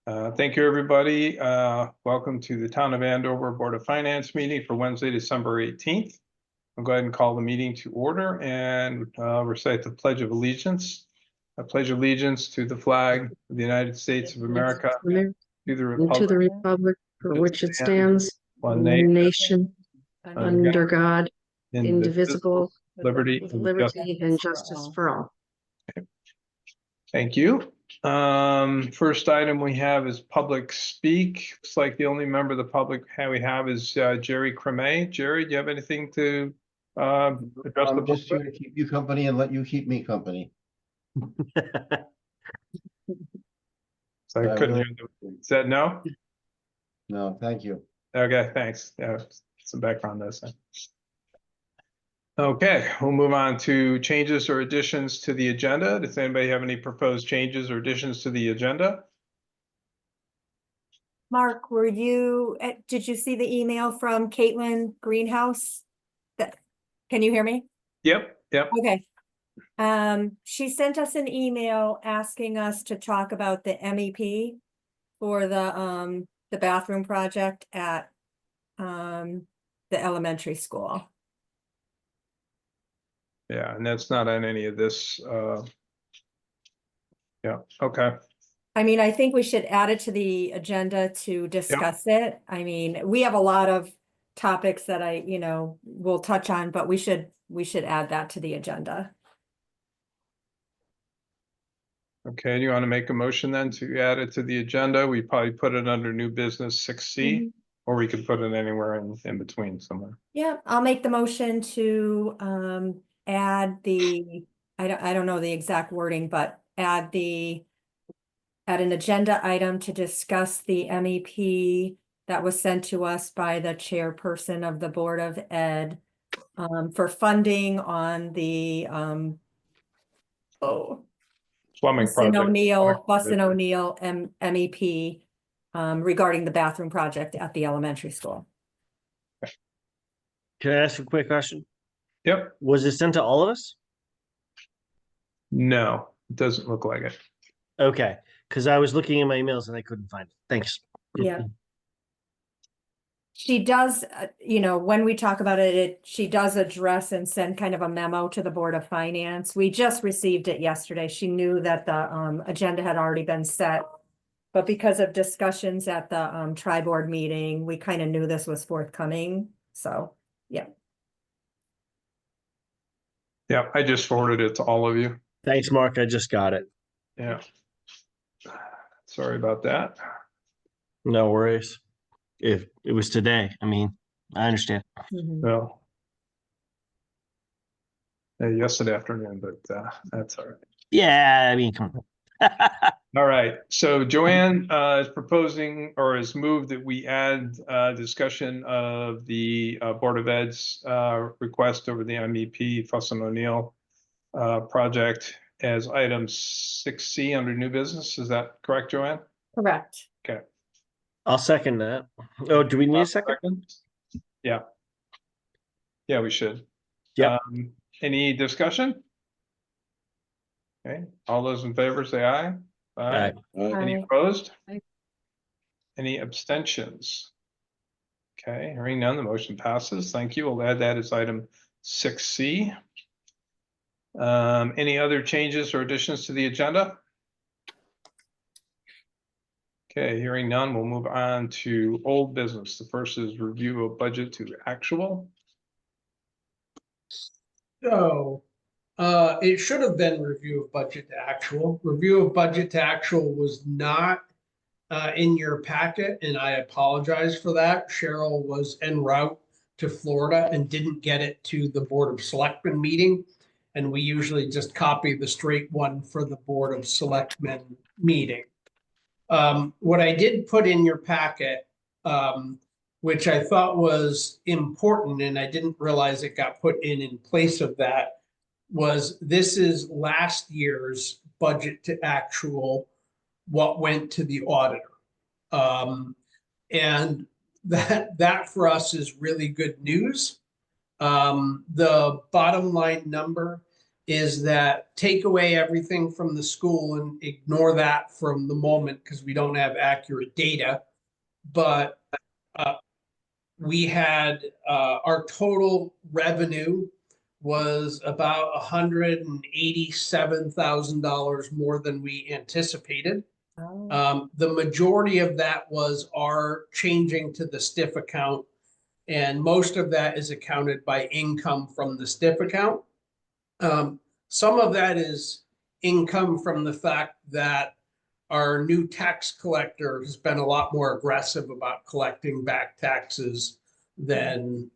Thank you, everybody. Welcome to the Town of Andover Board of Finance meeting for Wednesday, December 18th. I'll go ahead and call the meeting to order and recite the Pledge of Allegiance. I pledge allegiance to the flag of the United States of America, to the and to the republic for which it stands, one nation, under God, indivisible, liberty with liberty and justice for all. Thank you. First item we have is public speak. Looks like the only member of the public we have is Jerry Creme. Jerry, do you have anything to address the I'm just board? here to keep you company and let you keep me company. So I couldn't hear the, said no? No, thank you. Okay, thanks. Yeah, some background noise. Okay, we'll move on to changes or additions to the agenda. Does anybody have any proposed changes or additions to the agenda? Mark, did you see the email from Caitlin Greenhouse? Can you hear me? Yep. Okay. She sent us an email asking us to talk about the MEP for the bathroom project at the elementary school. Yeah, and that's not on any of this. Yeah, okay. I mean, I think we should add it to the agenda to discuss it. I mean, we have a lot of topics that we'll touch on, but we should add that to the agenda. Okay, do you want to make a motion then to add it to the agenda? We probably put it under new business 6C, or we could put it anywhere in between somewhere. Yeah, I'll make the motion to add the, I don't know the exact wording, but add an agenda item to discuss the MEP that was sent to us by the chairperson of the Board of Ed for funding on the Plumbing project. Fussin O'Neill MEP regarding the bathroom project at the elementary school. Can I ask a quick question? Yep. Was it sent to all of us? No, it doesn't look like it. Okay, because I was looking in my emails and I couldn't find it. Thanks. Yeah. She does, when we talk about it, she does address and send kind of a memo to the Board of Finance. We just received it yesterday. She knew that the agenda had already been set. But because of discussions at the tri-board meeting, we kind of knew this was forthcoming. So, yeah. Yeah, I just forwarded it to all of you. Thanks, Mark. I just got it. Yeah. Sorry about that. No worries. If it was today, I mean, I understand. Well, yesterday afternoon, but that's all right. Yeah, I mean, come on. All right, so Joanne is proposing or has moved that we add discussion of the Board of Ed's request over the MEP Fussin O'Neill project as item 6C under new business. Is that correct, Joanne? Correct. Okay. I'll second that. Oh, do we need a second? Yeah. Yeah, we should. Yep. Any discussion? Okay, all those in favor say aye. Aye. Any Aye. opposed? Aye. Any abstentions? Okay, hearing none, the motion passes. Thank you. We'll add that as item 6C. Any other changes or additions to the agenda? Okay, hearing none, we'll move on to old business. The first is review of budget to actual. So, it should have been review of budget to actual. Review of budget to actual was not in your packet, and I apologize for that. Cheryl was en route to Florida and didn't get it to the Board of Selectmen meeting. And we usually just copy the straight one for the Board of Selectmen meeting. What I did put in your packet, which I thought was important, and I didn't realize it got put in place of that, was this is last year's budget to actual, what went to the auditor. And that for us is really good news. The bottom line number is that take away everything from the school and ignore that from the moment because we don't have accurate data. But we had our total revenue was about $187,000 more than we anticipated. The majority of that was our changing to the STIF account, and most of that is accounted by income from the STIF account. Some of that is income from the fact that our new tax collector has been a lot more aggressive about collecting back taxes than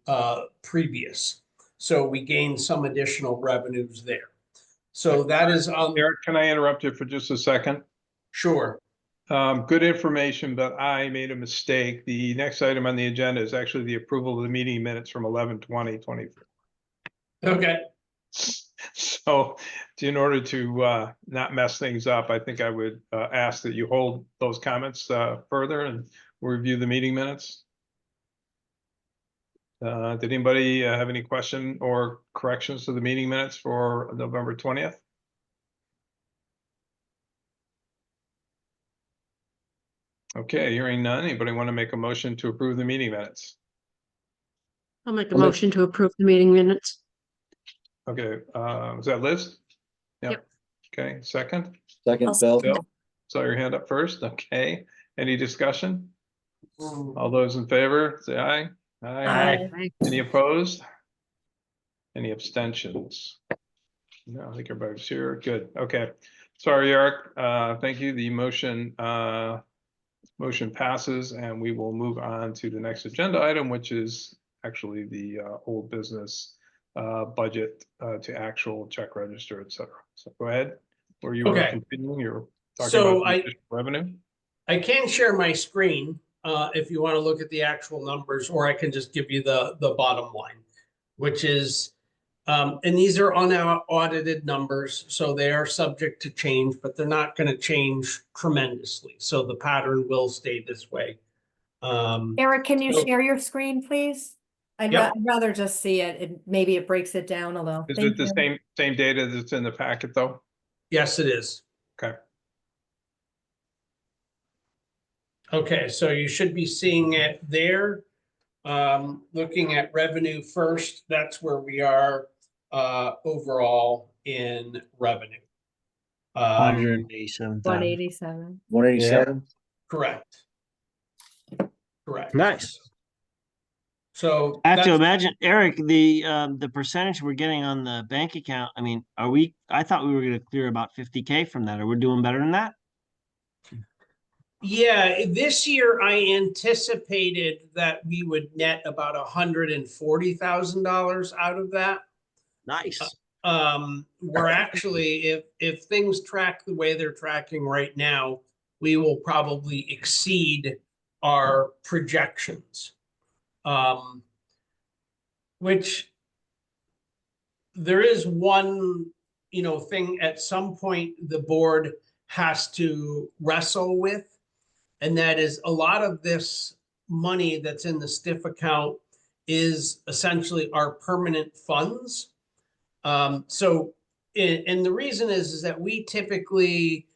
previous. So we gained some additional revenues there. So that is on. Eric, can I interrupt you for just a second? Sure. Good information, but I made a mistake. The next item on the agenda is actually the approval of the meeting minutes from 11/20/24. Okay. So in order to not mess things up, I think I would ask that you hold those comments further and review the meeting minutes. Did anybody have any question or corrections to the meeting minutes for November 20th? Okay, hearing none. Anybody want to make a motion to approve the meeting minutes? I'll make a motion to approve the meeting minutes. Okay, was that Liz? Yep. Okay, second. Second, Bill. Bill, saw your hand up first. Okay, any discussion? All those in favor, say aye. Aye. Any opposed? Any abstentions? No, I think everybody's here. Good. Okay. Sorry, Eric. Thank you. The motion passes, and we will move on to the next agenda item, which is actually the old business budget to actual check register, et cetera. So go ahead. Where you were continuing, you're talking about the additional revenue. I can share my screen if you want to look at the actual numbers, or I can just give you the bottom line, which is, and these are unaudited numbers, so they are subject to change, but they're not going to change tremendously. So the pattern will stay this way. Eric, can you share your screen, please? I'd rather just see it. Maybe it breaks it down a little. Is it the same data that's in the packet, though? Yes, it is. Okay. Okay, so you should be seeing it there. Looking at revenue first, that's where we are overall in revenue. 187,000. 187. 187. Correct. Correct. Nice. So I have to imagine, Eric, the percentage we're getting on the bank account. I mean, I thought we were going to clear about 50K from that. Are we doing better than that? Yeah, this year I anticipated that we would net about $140,000 out of that. Nice. We're actually, if things track the way they're tracking right now, we will probably exceed our projections. Which there is one, thing at some point the board has to wrestle with. And that is a lot of this money that's in the STIF account is essentially our permanent funds. And the reason is that we typically,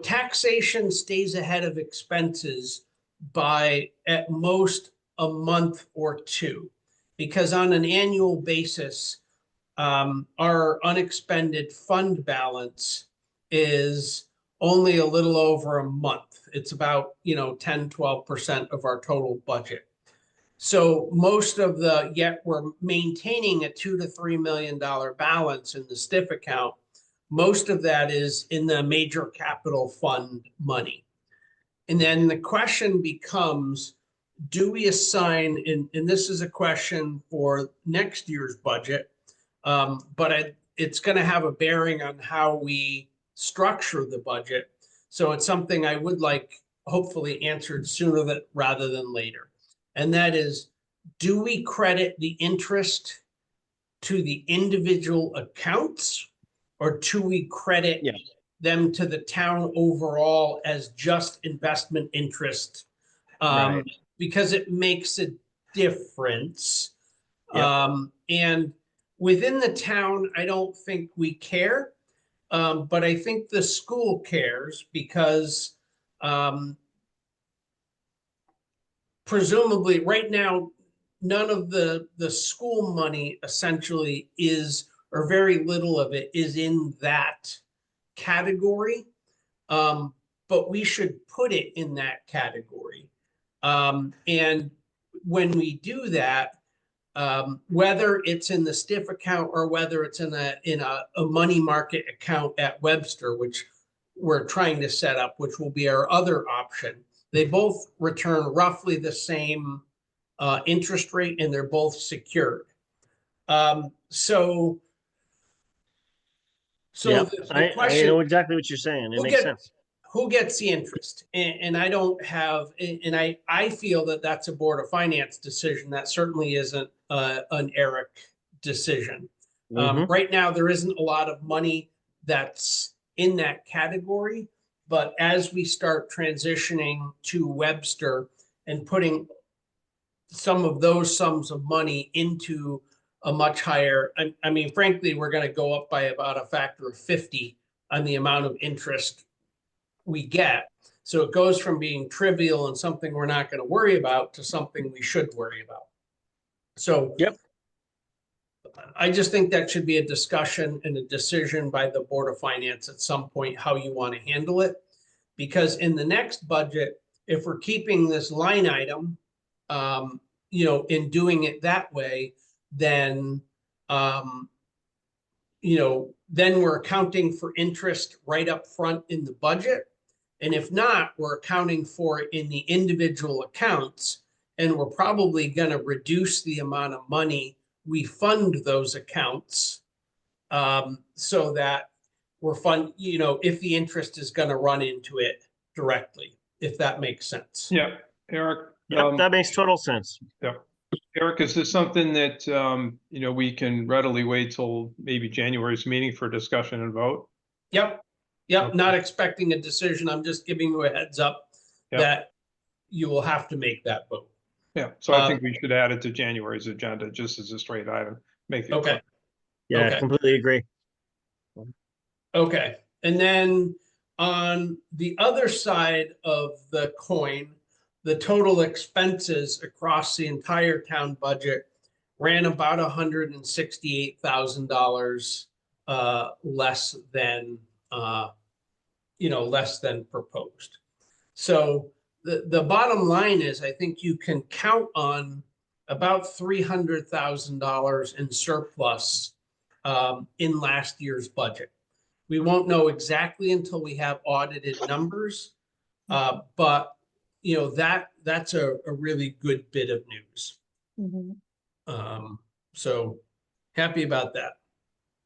taxation stays ahead of expenses by at most a month or two, because on an annual basis, our unexpended fund balance is only a little over a month. It's about, 10-12% of our total budget. So most of yet we're maintaining a $2 to $3 million balance in the STIF account. Most of that is in the major capital fund money. And then the question becomes, do we assign, and this is a question for next year's budget, but it's going to have a bearing on how we structure the budget. So it's something I would like hopefully answered sooner rather than later. And that is, do we credit the interest to the individual accounts, or do we credit them to the town overall as just investment interest? Because it makes a difference. And within the town, I don't think we care. But I think the school cares because presumably right now, none of the school money essentially is, or very little of it is in that category. But we should put it in that category. And when we do that, whether it's in the STIF account or whether it's in a money market account at Webster, which we're trying to set up, which will be our other option, they both return roughly the same interest rate, and they're both secured. So Yep, the I question, know exactly what you're saying. It Who makes get- sense. who gets the interest? And I don't have, and I feel that that's a Board of Finance decision. That certainly isn't an Eric decision. Mhm. Right now, there isn't a lot of money that's in that category. But as we start transitioning to Webster and putting some of those sums of money into a much higher, I mean, frankly, we're going to go up by about a factor of 50 on the amount of interest we get. So it goes from being trivial and something we're not going to worry about to something we should worry about. So Yep. I just think that should be a discussion and a decision by the Board of Finance at some point, how you want to handle it. Because in the next budget, if we're keeping this line item, in doing it that way, then, then we're accounting for interest right up front in the budget. And if not, we're accounting for it in the individual accounts, and we're probably going to reduce the amount of money we fund those accounts, so that we're if the interest is going to run into it directly, if that makes sense. Yeah, Eric. Yep, that makes total sense. Eric, is this something that, we can readily wait till maybe January's meeting for discussion and vote? Yep, Okay. not expecting a decision. I'm just giving you a heads up Yep. that you will have to make that vote. Yeah, so I think we should add it to January's agenda just as a straight item. Make it. Okay, Yeah, Okay. completely agree. okay. And then on the other side of the coin, the total expenses across the entire town budget ran about $168,000 less than less than proposed. So the bottom line is, I think you can count on about $300,000 in surplus in last year's budget. We won't know exactly until we have audited numbers, but that's a really good bit of news. So happy about that.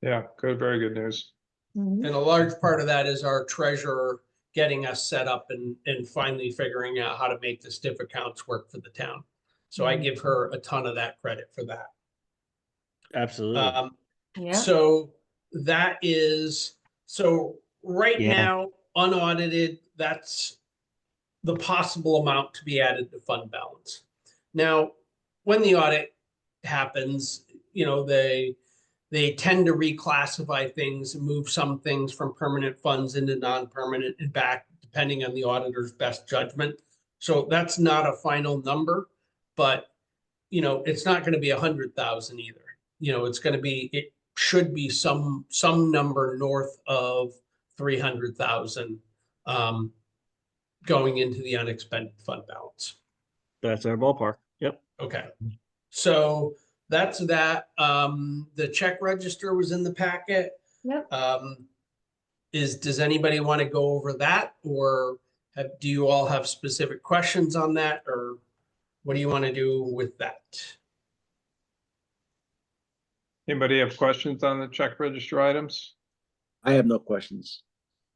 Yeah, good, very good news. And a large part of that is our treasurer getting us set up and finally figuring out how to make the STIF accounts work for the town. So I give her a ton of that credit for that. Absolutely. Yeah. So that is, right Yeah. now, unaudited, that's the possible amount to be added to fund balance. Now, when the audit happens, they tend to reclassify things and move some things from permanent funds into non-permanent and back, depending on the auditor's best judgment. So that's not a final number, but it's not going to be 100,000 either. It should be some number north of 300,000 going into the unexpended fund balance. That's our ballpark. Yep. Okay, so that's that. The check register was in the packet. Yep. Does anybody want to go over that, or do you all have specific questions on that, or what do you want to do with that? Anybody have questions on the check register items? I have no questions.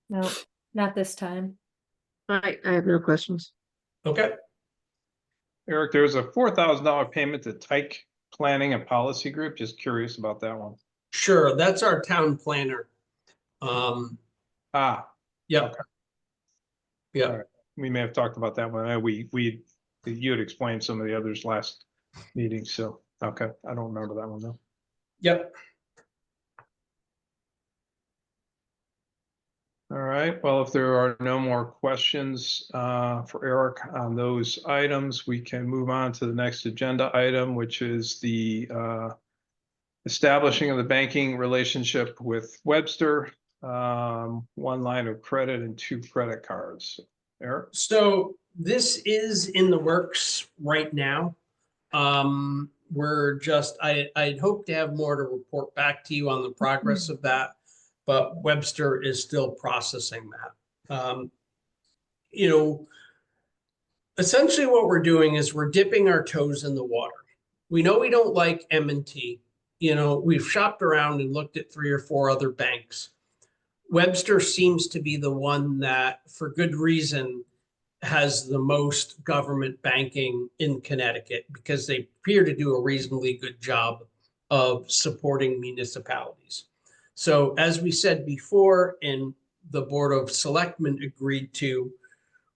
No, not this time. I have no questions. Okay, Eric, there's a $4,000 payment to Tyke Planning and Policy Group. Just curious about that one. sure. That's our town planner. Ah, Yeah. Okay. Yeah. All right. We may have talked about that one. You had explained some of the others last meeting, so, okay, I don't remember that one though. Yep. All right, well, if there are no more questions for Eric on those items, we can move on to the next agenda item, which is the establishing of the banking relationship with Webster, one line of credit and 2 credit cards. Eric? So this is in the works right now. I'd hope to have more to report back to you on the progress of that, but Webster is still processing that. Essentially what we're doing is we're dipping our toes in the water. We know we don't like M&T. We've shopped around and looked at 3 or 4 other banks. Webster seems to be the one that, for good reason, has the most government banking in Connecticut because they appear to do a reasonably good job of supporting municipalities. So as we said before, and the Board of Selectmen agreed to,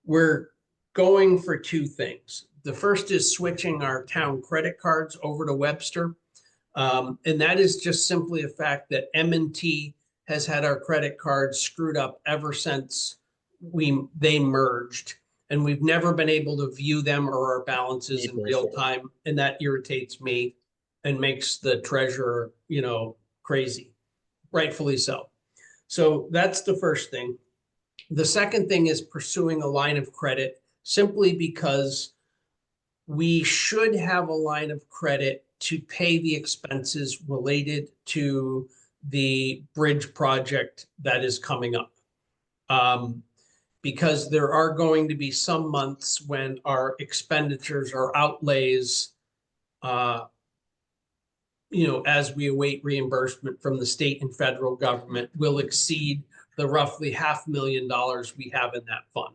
we're going for 2 things. The first is switching our town credit cards over to Webster. And that is just simply a fact that M&T has had our credit cards screwed up ever since they merged. And we've never been able to view them or our balances in real time. And that irritates me and makes the treasurer, crazy, rightfully so. So that's the first thing. The second thing is pursuing a line of credit simply because we should have a line of credit to pay the expenses related to the bridge project that is coming up. Because there are going to be some months when our expenditures or outlays, as we await reimbursement from the state and federal government, will exceed the roughly $500,000 we have in that fund.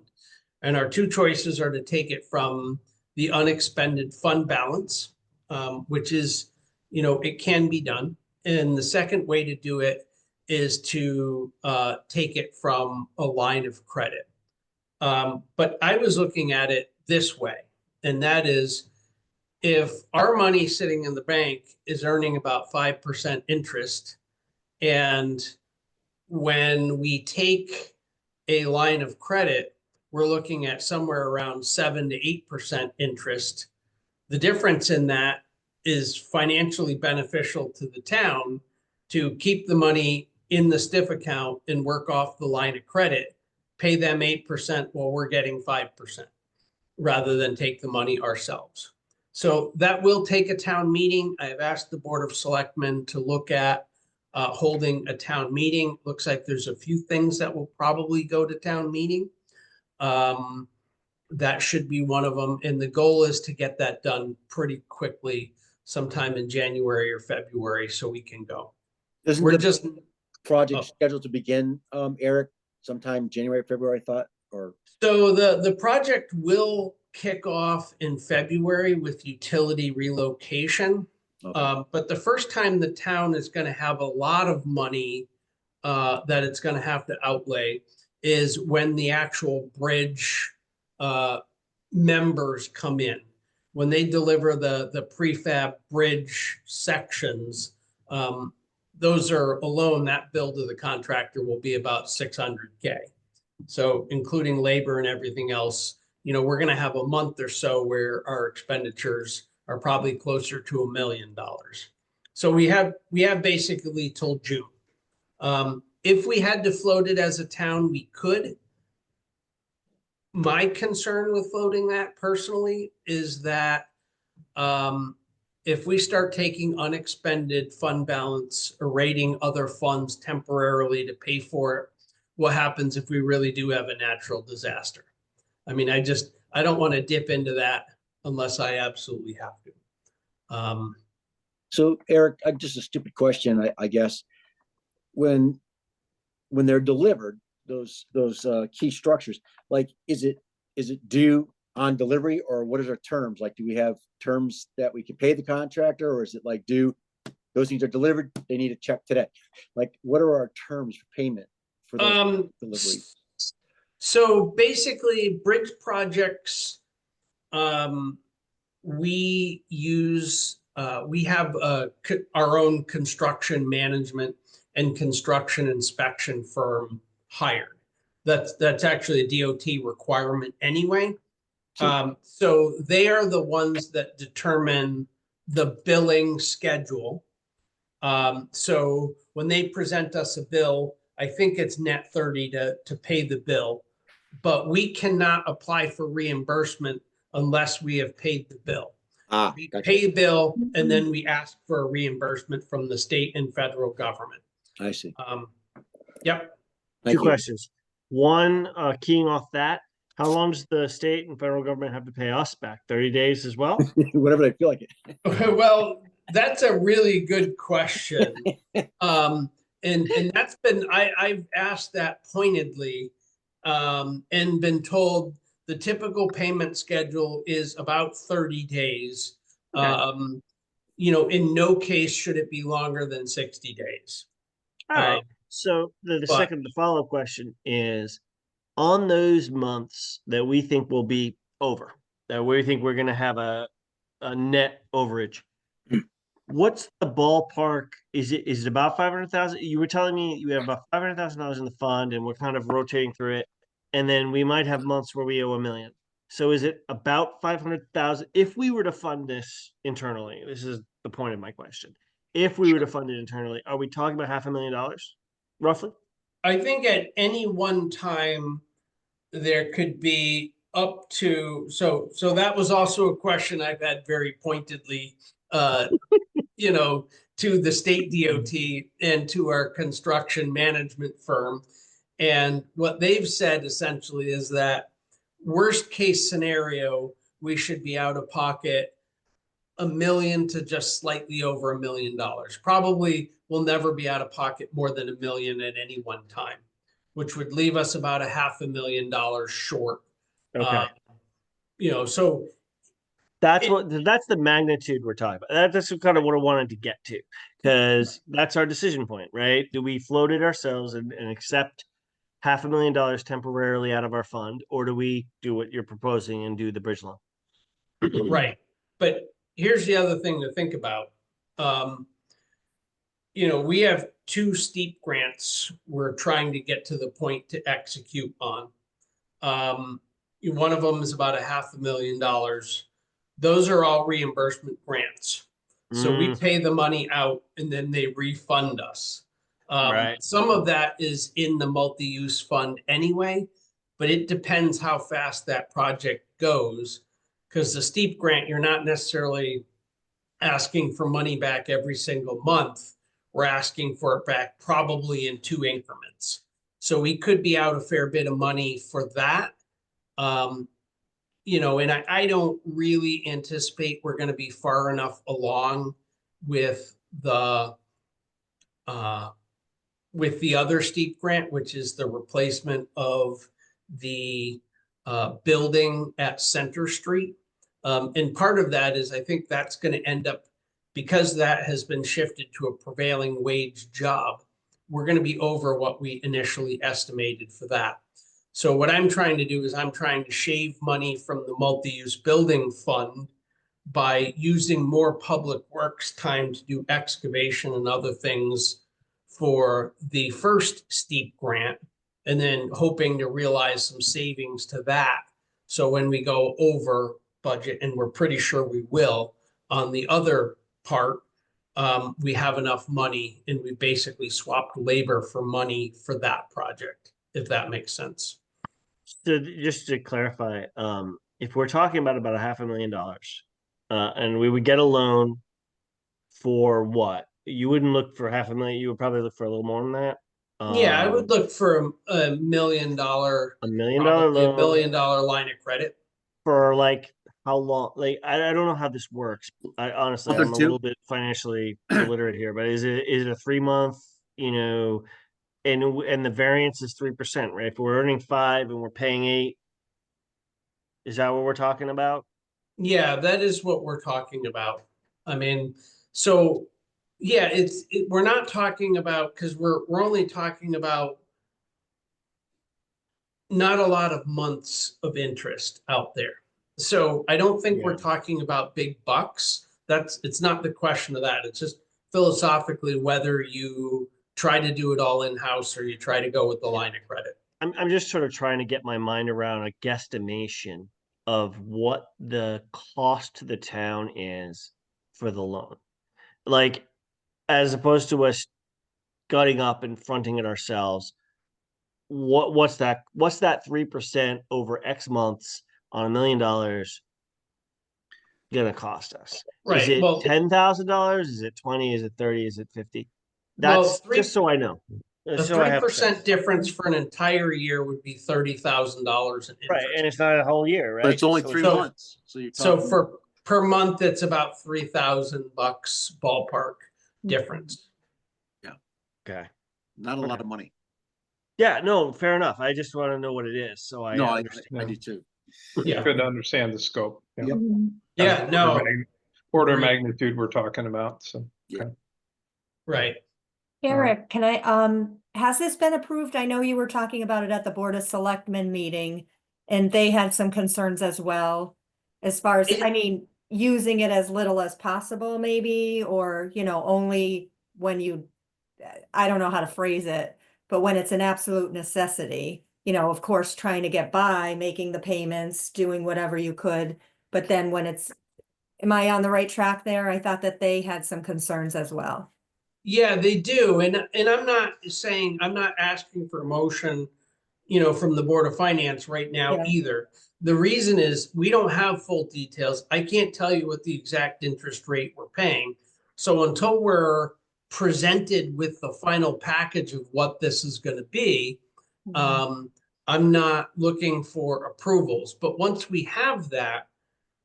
And our 2 choices are to take it from the unexpended fund balance, which is, it can be done. And the second way to do it is to take it from a line of credit. But I was looking at it this way, and that is, if our money sitting in the bank is earning about 5% interest, and when we take a line of credit, we're looking at somewhere around 7 to 8% interest. The difference in that is financially beneficial to the town to keep the money in the STIF account and work off the line of credit, pay them 8% while we're getting 5%, rather than take the money ourselves. So that will take a town meeting. I have asked the Board of Selectmen to look at holding a town meeting. Looks like there's a few things that will probably go to town meeting. That should be one of them. And the goal is to get that done pretty quickly, sometime in January or February, so we can go. We're just project scheduled to begin, Eric, sometime January, February, I thought, or? So the project will kick off in February with utility relocation. Okay. But the first time the town is going to have a lot of money that it's going to have to outlay is when the actual bridge members come in. When they deliver the prefab bridge sections, those are alone, that bill to the contractor will be about $600K. So including labor and everything else, we're going to have a month or so where our expenditures are probably closer to $1 million. So we have basically till June. If we had to float it as a town, we could. My concern with floating that personally is that if we start taking unexpended fund balance or rating other funds temporarily to pay for it, what happens if we really do have a natural disaster? I mean, I don't want to dip into that unless I absolutely have to. So Eric, just a stupid question, I guess. When they're delivered, those key structures, like, is it due on delivery, or what are our terms? Like, do we have terms that we can pay the contractor, or is it like due, those things are delivered, they need a check today? Like, what are our terms for payment for those deliveries? So basically, bridge projects, we have our own construction management and construction inspection firm hired. That's actually a DOT requirement anyway. So- So they are the ones that determine the billing schedule. So when they present us a bill, I think it's net 30 to pay the bill. But we cannot apply for reimbursement unless we have paid the bill. We gotcha. pay a bill and then we ask for a reimbursement from the state and federal government. I see. Yep. Thank Two you. questions. One, keying off that, how long does the state and federal government have to pay us back? 30 days as well? Whatever they feel like it. Well, that's a really good question. And that's been, I've asked that pointedly, and been told the typical payment schedule is about 30 days. Okay. In no case should it be longer than 60 days. All right. So the but- second, the follow-up question is, on those months that we think will be over, that we think we're gonna have a net overage, what's the ballpark? Is it about 500,000? You were telling me you have about $500,000 in the fund and we're kind of rotating through it. And then we might have months where we owe $1 million. So is it about 500,000? If we were to fund this internally, this is the point of my question. If we were to fund it internally, are we talking about $500,000 roughly? I think at any one time, there could be up to, so that was also a question I've had very pointedly, to the state DOT and to our construction management firm. And what they've said essentially is that worst case scenario, we should be out of pocket $1 million to just slightly over $1 million. Probably we'll never be out of pocket more than $1 million at any one time, which would leave us about $500,000 short. Okay. So That's the magnitude we're talking about. That's kind of what I wanted to get to, because that's our decision point, right? Do we float it ourselves and accept $500,000 temporarily out of our fund, or do we do what you're proposing and do the bridge loan? right. But here's the other thing to think about. We have 2 steep grants we're trying to get to the point to execute on. One of them is about $500,000. Those are all reimbursement grants. So we pay the money out and then they refund us. Right. Some of that is in the multi-use fund anyway, but it depends how fast that project goes. Because the steep grant, you're not necessarily asking for money back every single month. We're asking for it back probably in 2 increments. So we could be out a fair bit of money for that. And I don't really anticipate we're going to be far enough along with the other steep grant, which is the replacement of the building at Center Street. And part of that is I think that's going to end up, because that has been shifted to a prevailing wage job, we're going to be over what we initially estimated for that. So what I'm trying to do is I'm trying to shave money from the multi-use building fund by using more public works time to do excavation and other things for the first steep grant, and then hoping to realize some savings to that. So when we go over budget, and we're pretty sure we will, on the other part, we have enough money and we basically swapped labor for money for that project, if that makes sense. So just to clarify, if we're talking about $500,000, and we would get a loan for what? You wouldn't look for $500,000. You would probably look for a little more than that. Yeah, I would look for $1 million, $1 million probably loan $1 million line of credit. for like how long? Like I don't know how this works. I honestly, Other I'm a two? little bit financially illiterate here, but is it a 3-month? And the variance is 3%, right? If we're earning 5 and we're paying 8, is that what we're talking about? Yeah, that is what we're talking about. I mean, so yeah, we're not talking about, because we're only talking about not a lot of months of interest out there. So I don't think we're Yeah. talking about big bucks. It's not the question of that. It's just philosophically whether you try to do it all in-house or you try to go with the line of credit. I'm just sort of trying to get my mind around a guesstimation of what the cost to the town is for the loan. Like, as opposed to us gutting up and fronting it ourselves, what's that 3% over X months on $1 million gonna cost us? Is Right, it well, $10,000? Is it 20? Is it 30? Is it 50? Well, That's just so I know. a So I have a 3% sense. difference for an entire year would be $30,000 in Right, interest. and it's not a whole year, right? But it's only So 3 So- months, so you're So talking. for per month, it's about $3,000 ballpark difference. Okay. Not a lot Okay. of money. Yeah, no, fair enough. I just want to know what it is, so I No, I understand. do too. Yeah, Good to understand the scope. Yeah. Yep. yeah, Order no, Order of Agreed. magnitude we're talking about, so. okay. right. Eric, can I, has this been approved? I know you were talking about it at the Board of Selectmen meeting, and they had some concerns as well. As far as, I mean, using it as little as possible, maybe, or, only when you, I don't know how to phrase it, but when it's an absolute necessity, of course, trying to get by, making the payments, doing whatever you could, but then when it's, am I on the right track there? I thought that they had some concerns as well. Yeah, they do. And I'm not saying, I'm not asking for a motion, from the Board of Finance right now Yeah. either. The reason is we don't have full details. I can't tell you what the exact interest rate we're paying. So until we're presented with the final package of what this is going to be, I'm not looking for approvals. But once we have that,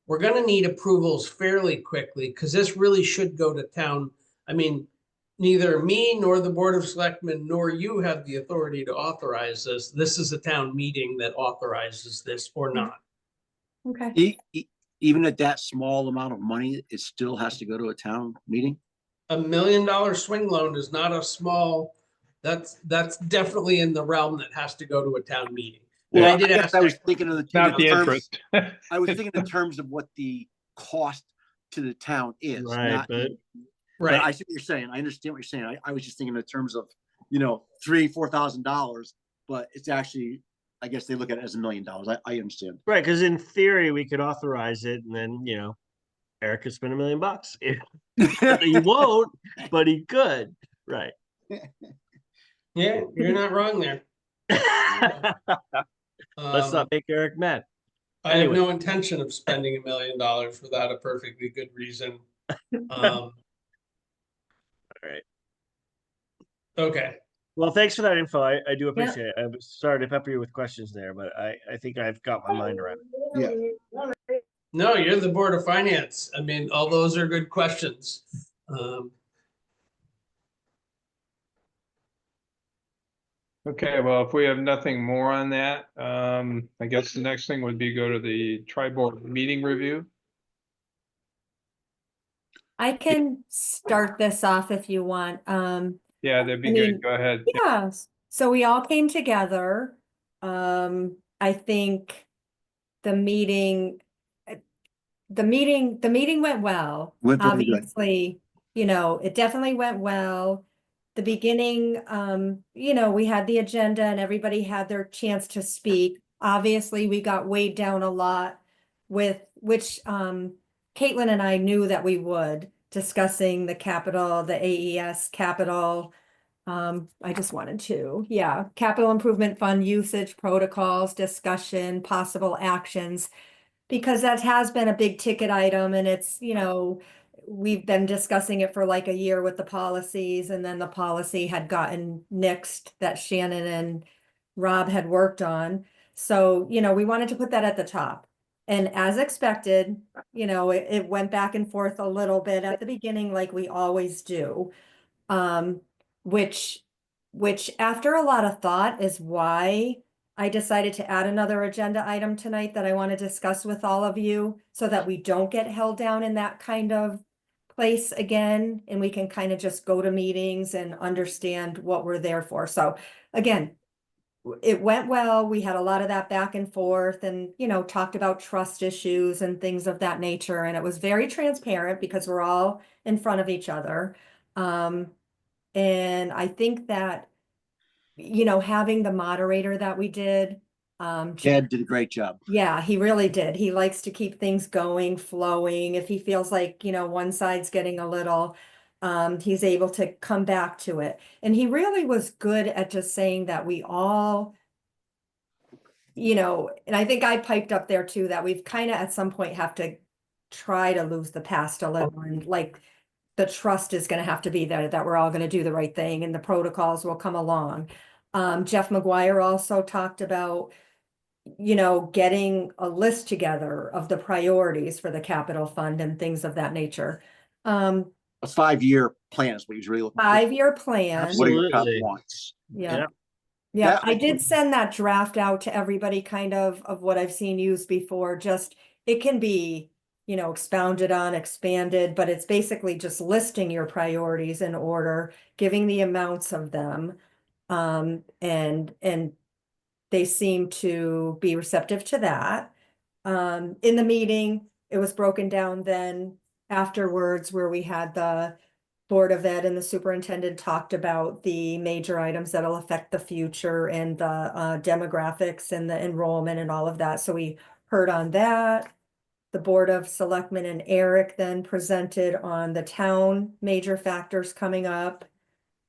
we're going to need approvals fairly quickly because this really should go to town. I mean, neither me nor the Board of Selectmen nor you have the authority to authorize this. This is a town meeting that authorizes this or not. Okay. Even at that small amount of money, it still has to go to a town meeting? $1 million swing loan is not a small, that's definitely in the realm that has to go to a town meeting. And Well, I did ask I was that- thinking of the. Not the terms- interest. I was thinking in terms of what the cost to the town is, Right, not. but But I Right, see what you're saying. I understand what you're saying. I was just thinking in terms of, $3,000-4,000, but it's actually, I guess they look at it as $1 million. I understand. right, because in theory we could authorize it, and then Eric could spend $1 million. He won't, but he could. Right. yeah, you're not wrong there. Let's not make Eric mad. I have Anyway. no intention of spending $1 million without a perfectly good reason. All right. Okay, Well, thanks for that info. I do appreciate it. I was sorry to pepper you with questions there, but I think I've got my mind around it. Yeah. no, you're the Board of Finance. I mean, all those are good questions. Okay, well, if we have nothing more on that, I guess the next thing would be go to the tri-board meeting review. I can start this off if you want. Yeah, that'd be I good. mean, Go ahead. Yes, so we all came together. I think the meeting, the meeting went well. Went very good. Obviously, it definitely went well. The beginning, we had the agenda and everybody had their chance to speak. Obviously, we got weighed down a lot with which Caitlin and I knew that we would, discussing the capital, the AES capital. I just wanted to, capital improvement fund usage protocols, discussion, possible actions. Because that has been a big ticket item and it's, we've been discussing it for like a year with the policies, and then the policy had gotten nixed that Shannon and Rob had worked on. So, we wanted to put that at the top. And as expected, it went back and forth a little bit at the beginning, like we always do. Which after a lot of thought is why I decided to add another agenda item tonight that I want to discuss with all of you so that we don't get held down in that kind of place again, and we can kind of just go to meetings and understand what we're there for. So again, it went well. We had a lot of that back and forth and, talked about trust issues and things of that nature. And it was very transparent because we're all in front of each other. And I think that you know, having the moderator that we did, Chad did a great job. yeah, he really did. He likes to keep things going, flowing. If he feels like, you know, one side's getting a little, he's able to come back to it. And he really was good at just saying that we all, you know, and I think I piped up there too, that we've kind of at some point have to try to lose the past a little, and like the trust is going to have to be there that we're all going to do the right thing and the protocols will come along. Jeff McGuire also talked about, you know, getting a list together of the priorities for the capital fund and things of that nature. A 5-year plan is what he's really looking for. 5-year plan. What are your top Absolutely. wants? Yeah. Yeah. Yeah, That- I did send that draft out to everybody kind of what I've seen used before. Just, it can be, you know, expounded on, expanded, but it's basically just listing your priorities in order, giving the amounts of them. And they seem to be receptive to that. In the meeting, it was broken down then afterwards where we had the Board of Ed and the superintendent talked about the major items that'll affect the future and the demographics and the enrollment and all of that. So we heard on that. The Board of Selectmen and Eric then presented on the town major factors coming up.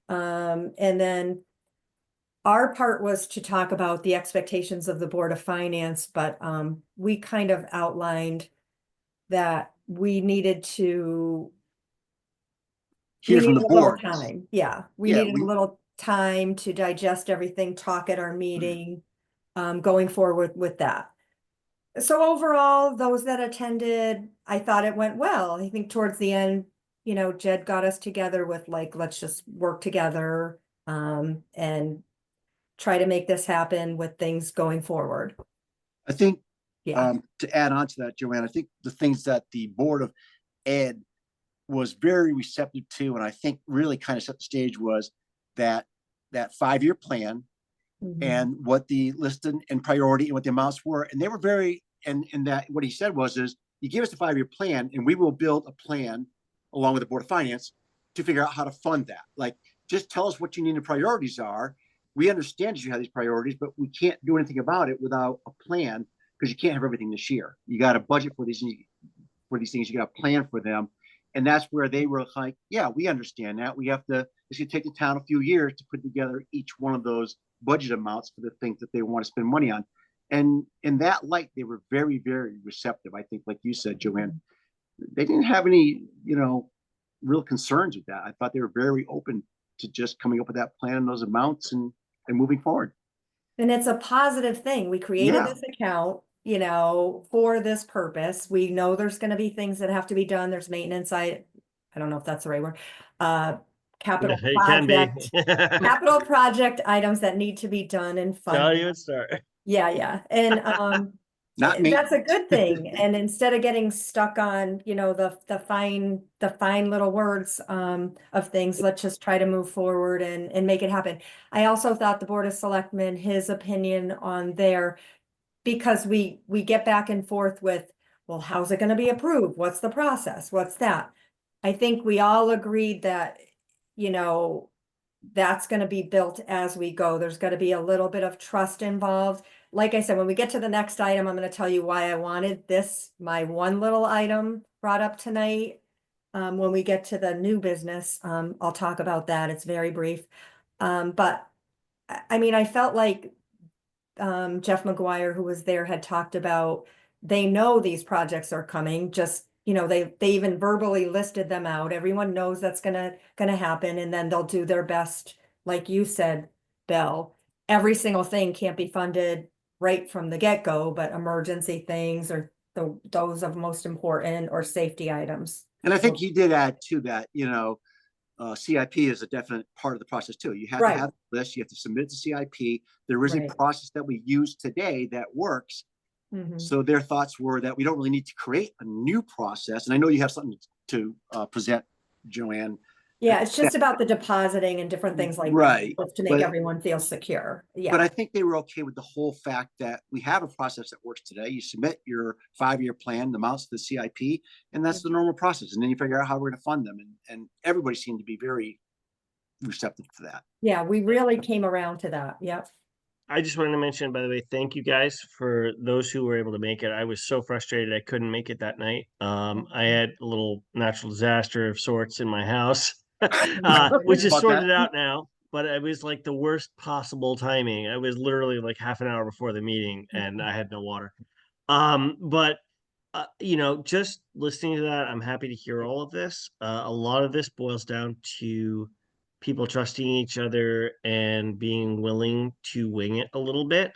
And then our part was to talk about the expectations of the Board of Finance, but we kind of outlined that we needed to Hear from the needed a little board. time. Yeah, we Yeah, needed a little time to digest everything, talk at our meeting, going forward with that. So overall, those that attended, I thought it went well. I think towards the end, you know, Jed got us together with like, let's just work together, and try to make this happen with things going forward. I think, Yeah. to add on to that, Joanne, I think the things that the Board of Ed was very receptive to, and I think really kind of set the stage, was that 5-year plan Mhm. and what the list and priority and what the amounts were. And they were very, and that what he said was, is you give us a 5-year plan and we will build a plan along with the Board of Finance to figure out how to fund that. Like, just tell us what you need and priorities are. We understand that you have these priorities, but we can't do anything about it without a plan, because you can't have everything this year. You got to budget for these things. You got to plan for them. And that's where they were like, yeah, we understand that. We have to, it's going to take the town a few years to put together each one of those budget amounts for the things that they want to spend money on. And in that light, they were very, very receptive. I think, like you said, Joanne, they didn't have any, you know, real concerns with that. I thought they were very open to just coming up with that plan and those amounts and moving forward. And it's a positive thing. We created Yeah. this account, you know, for this purpose. We know there's going to be things that have to be done. There's maintenance. I don't know if that's the right word. Capital It can project, be. capital project items that need to be done and Tell funded. you a story. Yeah. And, Not me. that's a good thing. And instead of getting stuck on, you know, the fine little words of things, let's just try to move forward and make it happen. I also thought the Board of Selectmen, his opinion on there, because we get back and forth with, well, how's it going to be approved? What's the process? What's that? I think we all agreed that, you know, that's going to be built as we go. There's got to be a little bit of trust involved. Like I said, when we get to the next item, I'm going to tell you why I wanted this, my one little item brought up tonight. When we get to the new business, I'll talk about that. It's very brief. But I mean, I felt like Jeff McGuire, who was there, had talked about, they know these projects are coming, just, you know, they even verbally listed them out. Everyone knows that's gonna happen, and then they'll do their best, like you said, Bill. Every single thing can't be funded right from the get-go, but emergency things or those of most important or safety items. And I think he did add to that, you know, CIP is a definite part of the process too. You have Right. to have a list, you have to submit it to CIP. There is Right. a process that we use today that works. Mhm. So their thoughts were that we don't really need to create a new process. And I know you have something to present, Joanne. Yeah, it's just about the depositing and different things like that, Right, just to make but- everyone feel secure. But Yeah, I think they were okay with the whole fact that we have a process that works today. You submit your 5-year plan, the amounts to the CIP, and that's the normal process. And then you figure out how we're going to fund them. And everybody seemed to be very receptive to that. Yeah, we really came around to that. Yep. I just wanted to mention, by the way, thank you guys for those who were able to make it. I was so frustrated I couldn't make it that night. I had a little natural disaster of sorts in my house, which is About sorted that. out now. But it was like the worst possible timing. I was literally like half an hour before the meeting, and I had no water. But you know, just listening to that, I'm happy to hear all of this. A lot of this boils down to people trusting each other and being willing to wing it a little bit.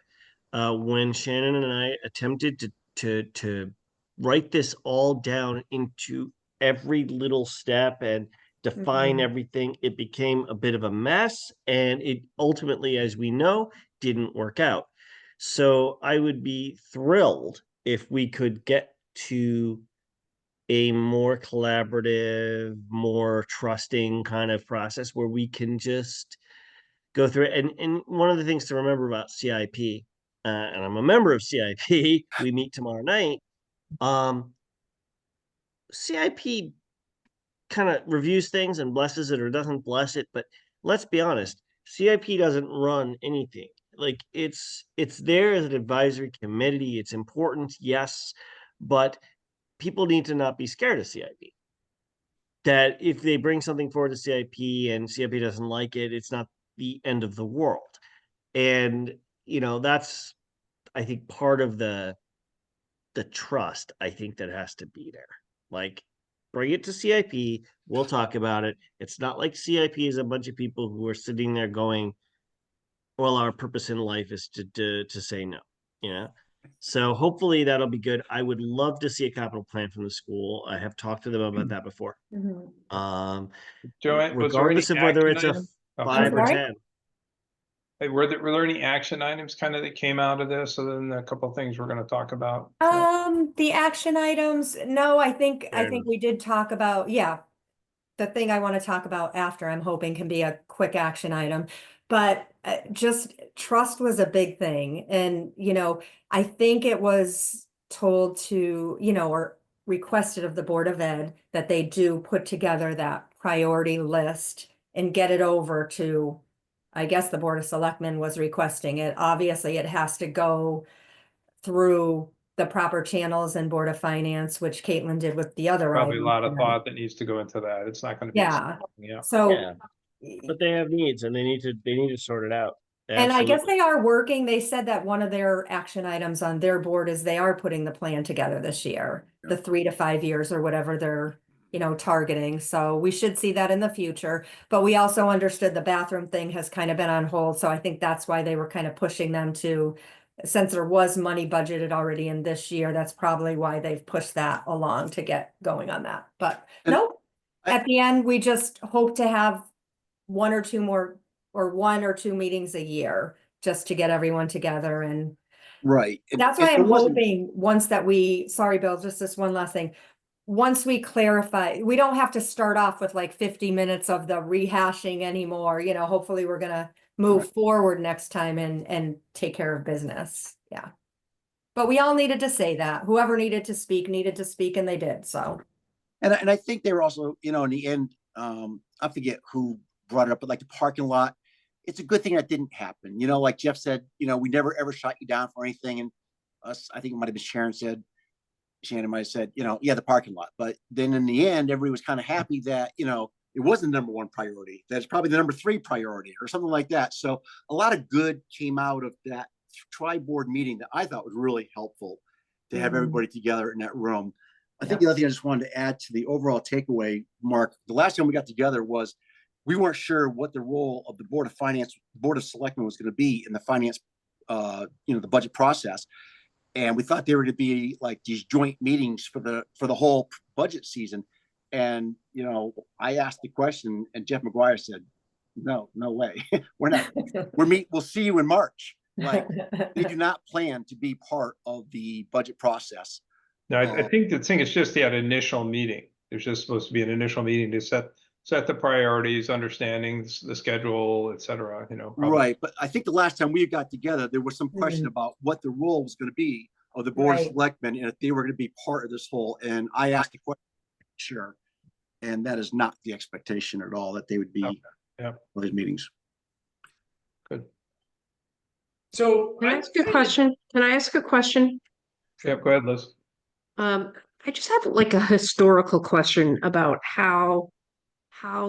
When Shannon and I attempted to write this all down into every little step and define Mhm. everything, it became a bit of a mess, and it ultimately, as we know, didn't work out. So I would be thrilled if we could get to a more collaborative, more trusting kind of process where we can just go through it. And one of the things to remember about CIP, and I'm a member of CIP, we meet tomorrow night. CIP kind of reviews things and blesses it or doesn't bless it, but let's be honest, CIP doesn't run anything. Like it's there as an advisory committee. It's important, yes, but people need to not be scared of CIP. That if they bring something forward to CIP and CIP doesn't like it, it's not the end of the world. And you know, that's I think part of the trust I think that has to be there. Like bring it to CIP, we'll talk about it. It's not like CIP is a bunch of people who are sitting there going, well, our purpose in life is to say no, you know. So hopefully that'll be good. I would love to see a capital plan from the school. I have talked to them about that before. Mhm. Joanne, was there any Regardless of whether action it's a item? Oh, 5 or sorry? 10. Hey, were there any action items kind of that came out of this, other than a couple of things we're gonna talk about? The action items, no, I think Fair enough. we did talk about, yeah. The thing I want to talk about after, I'm hoping can be a quick action item. But just trust was a big thing. And, you know, I think it was told to, you know, or requested of the Board of Ed that they do put together that priority list and get it over to, I guess the Board of Selectmen was requesting it. Obviously, it has to go through the proper channels and Board of Finance, which Caitlin did with the other Probably a items, lot you of know. thought that needs to go into that. It's not gonna be. Yeah. Yeah. So, Yeah. But they have needs and they need to sort it out. and I guess Absolutely. they are working, they said that one of their action items on their board is they are putting the plan together this year. The 3 to 5 years or whatever they're, you know, targeting, so we should see that in the future. But we also understood the bathroom thing has kind of been on hold, so I think that's why they were kind of pushing them to, since there was money budgeted already in this year, that's probably why they've pushed that along to get going on that, but And nope. At the end, we just hope to have one or two more, or 1 or 2 meetings a year, just to get everyone together. And Right. that's why It I'm wasn't, hoping, once that we, sorry, Bill, just this one last thing. Once we clarify, we don't have to start off with like 50 minutes of the rehashing anymore, you know, hopefully we're gonna move Right. forward next time and take care of business, yeah. But we all needed to say that, whoever needed to speak, and they did, so. and I think they were also, you know, in the end, I forget who brought it up, but like the parking lot, it's a good thing that didn't happen. You know, like Jeff said, you know, we never ever shot you down for anything. And us, I think it might have been Shannon might have said, you know, yeah, the parking lot. But then in the end, everybody was kind of happy that, you know, it wasn't the #1 priority. That's probably the #3 priority or something like that. So a lot of good came out of that tri-board meeting that I thought was really helpful to have everybody together in that room. I think the other thing I just wanted to add to the overall takeaway, Mark, the last time we got together was we weren't sure what the role of the Board of Finance, Board of Selectmen was going to be in the finance, you know, the budget process. And we thought they were to be like these joint meetings for the whole budget season. And, you know, I asked the question and Jeff McGuire said, no way. We're not, we'll see you in March. Like they do not plan to be part of the budget process. No, I think the thing is just that initial meeting. There's just supposed to be an initial meeting to set the priorities, understanding the schedule, et cetera, you know. Probably. Right. But I think the last time we got together, there was some question about what the role was going to be of the Board of Selectmen and if they were going to be part of this whole. And I asked the question, sure. And that is not the expectation at all, that they would be for his meetings. So. Can I ask you a question? Can I ask a question? Yep, go ahead, Liz. I just have like a historical question about how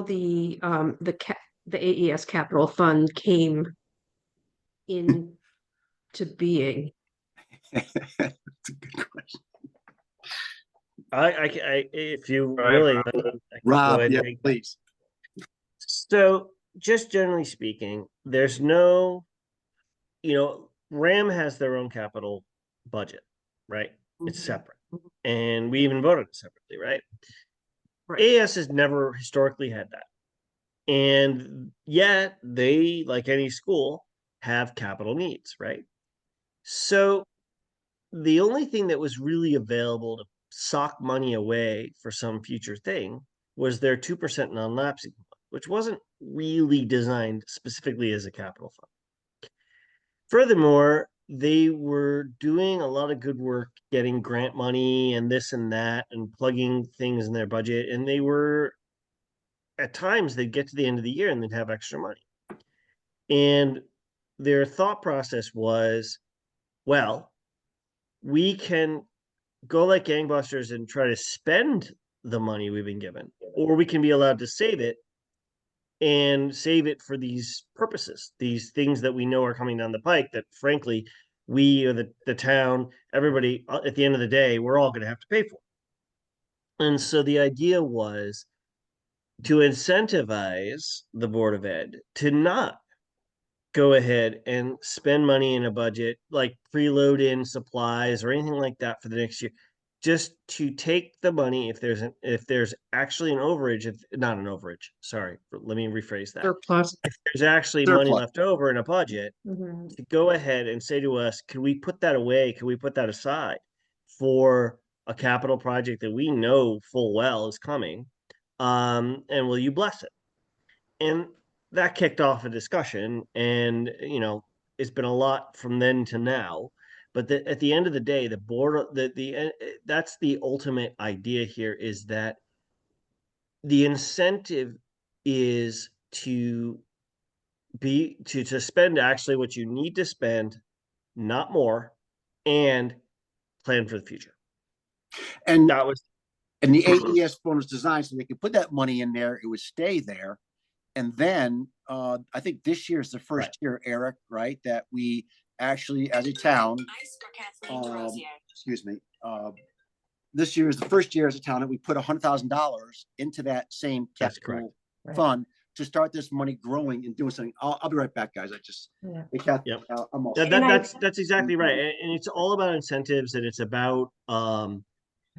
the AES Capital Fund came into being. That's a good question. If you Go ahead, really, Rob. I can go Rob, ahead and yeah, take that. please. So just generally speaking, there's no, RAM has their own capital budget, right? It's separate. And we even voted it separately, right? Right. AES has never historically had that. And yet they, like any school, have capital needs, right? So the only thing that was really available to sock money away for some future thing was their 2% non-lapsing, which wasn't really designed specifically as a capital fund. Furthermore, they were doing a lot of good work getting grant money and this and that and plugging things in their budget. And they were, at times, they'd get to the end of the year and they'd have extra money. And their thought process was, well, we can go like gangbusters and try to spend the money we've been given, or we can be allowed to save it and save it for these purposes, these things that we know are coming down the pike that frankly, we or the town, everybody at the end of the day, we're all going to have to pay for. And so the idea was to incentivize the Board of Ed to not go ahead and spend money in a budget, like preload in supplies or anything like that for the next year, just to take the money if there's actually an overage, not an overage, sorry, let me rephrase that. Surplus. If there's actually money Surplus. left over in a budget, Mhm. to go ahead and say to us, can we put that away? Can we put that aside for a capital project that we know full well is coming? And will you bless it? And that kicked off a discussion, and it's been a lot from then to now. But at the end of the day, the board, that's the ultimate idea here, is that the incentive is to spend actually what you need to spend, not more, and plan for the future. And That was the AES fund was designed so they could put that money in there, it would stay there. And then I think this year is the first Right. year, Eric, right, that we actually, as a town, excuse me, this year is the first year as a town that we put $100,000 into that same That's correct. capital Right. fund to start this money growing and doing something. I'll be right back, guys. Yeah. Yep. I'm all That, set. that's exactly right, and it's all about incentives, and it's about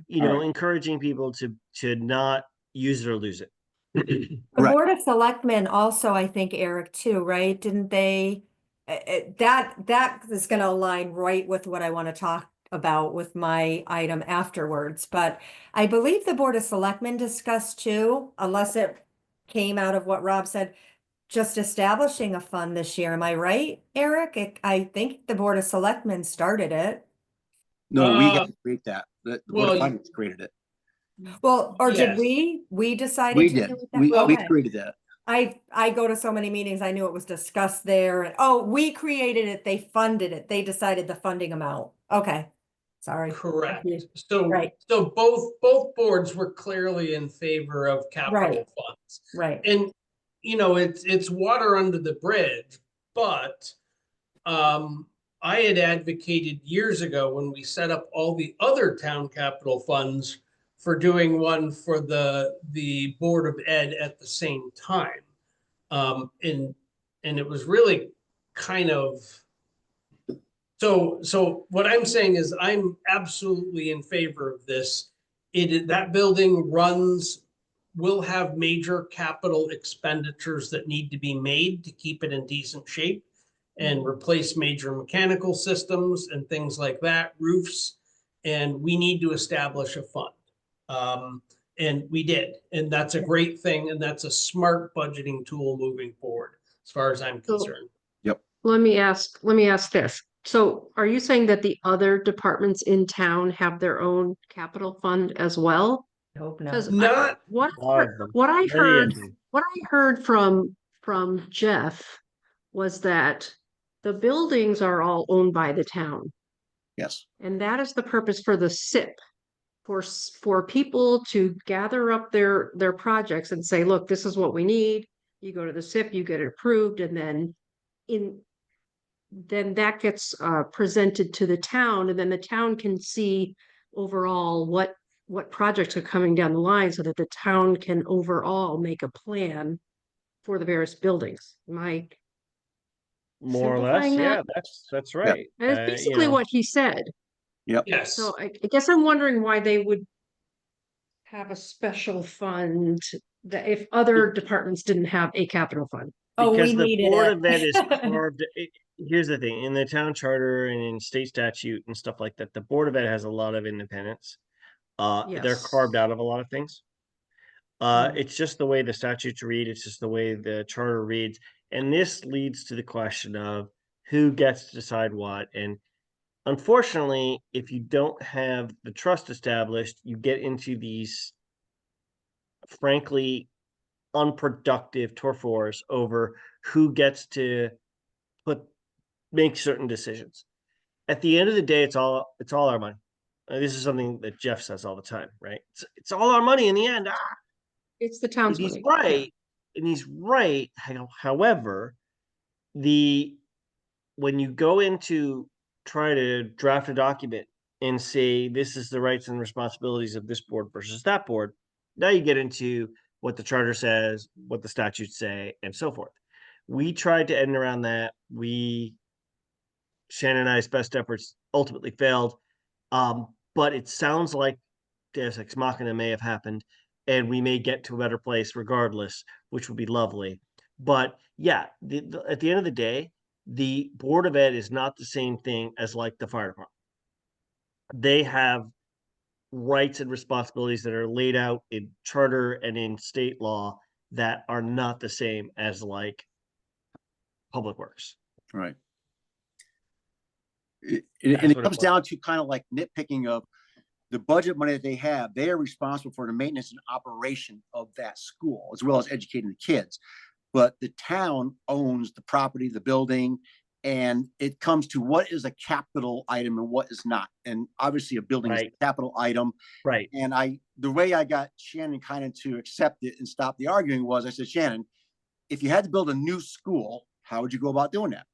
encouraging people to not use it or lose it. The Right. Board of Selectmen also, I think, Eric, too, right? Didn't they? That is going to align right with what I want to talk about with my item afterwards. But I believe the Board of Selectmen discussed too, unless it came out of what Rob said, just establishing a fund this year. Am I right, Eric? I think the Board of Selectmen started it. No, we got to create that. The Board well, of Finance created it. Well, or did Yes. we decided We to did. do it that We Okay. created that. I go to so many meetings, I knew it was discussed there, and oh, we created it, they funded it, they decided the funding amount. Okay, sorry. Correct. Confused. So, Right. so both boards were clearly in favor of capital Right. funds. Right, And, it's water under the bridge, but I had advocated years ago when we set up all the other town capital funds for doing one for the Board of Ed at the same time. And it was really kind of, so what I'm saying is I'm absolutely in favor of this. That building will have major capital expenditures that need to be made to keep it in decent shape and replace major mechanical systems and things like that, roofs. And we need to establish a fund. And we did, and that's a great thing. And that's a smart budgeting tool moving forward, as far as I'm So- concerned. Let me ask this. So are you saying that the other departments in town have their own capital fund as well? I hope not. Because Not, what A lot of them. what I Many heard of them. what I heard from from Jeff was that the buildings are all owned by the town. Yes. And that is the purpose for the SIP. For people to gather up their projects and say, look, this is what we need. You go to the SIP, you get it approved, and then that gets presented to the town, and then the town can see overall what projects are coming down the line so that the town can overall make a plan for the various buildings. Am More or less, simplifying yeah, that? that's right. That's You basically know, what he said. Yes. So I guess I'm wondering why they would have a special fund that if other departments didn't have a capital fund. Oh, because we the needed Board it. of Ed is carved. Here's the thing: in the town charter and in state statute and stuff like that, the Board of Ed has a lot of independence. They're carved Yes. out of a lot of things. Mm. It's just the way the statutes read. It's just the way the charter reads, and this leads to the question of who gets to decide what. And unfortunately, if you don't have the trust established, you get into these, frankly, unproductive turf wars over who gets to make certain decisions. At the end of the day, it's all our money. This is something that Jeff says all the time, right? It's all our money in the end. It's the town's And he's money. right, and he's right. However, when you go into try to draft a document and say this is the rights and responsibilities of this board versus that board, now you get into what the charter says, what the statutes say, and so forth. We tried to end around that. Shannon and I's best efforts ultimately failed. But it sounds like Deus Ex Machina may have happened, and we may get to a better place regardless, which would be lovely. But yeah, at the end of the day, the Board of Ed is not the same thing as like the fire department. They have rights and responsibilities that are laid out in charter and in state law that are not the same as like Public Works. Right. That's And it what it comes was. down to kind of like nitpicking of the budget money that they have. They are responsible for the maintenance and operation of that school, as well as educating the kids. But the town owns the property, the building, and it comes to what is a capital item and what is not. And obviously a building is Right. a capital item. Right. And the way I got Shannon kind of to accept it and stop the arguing was, I said, Shannon, if you had to build a new school, how would you go about doing that?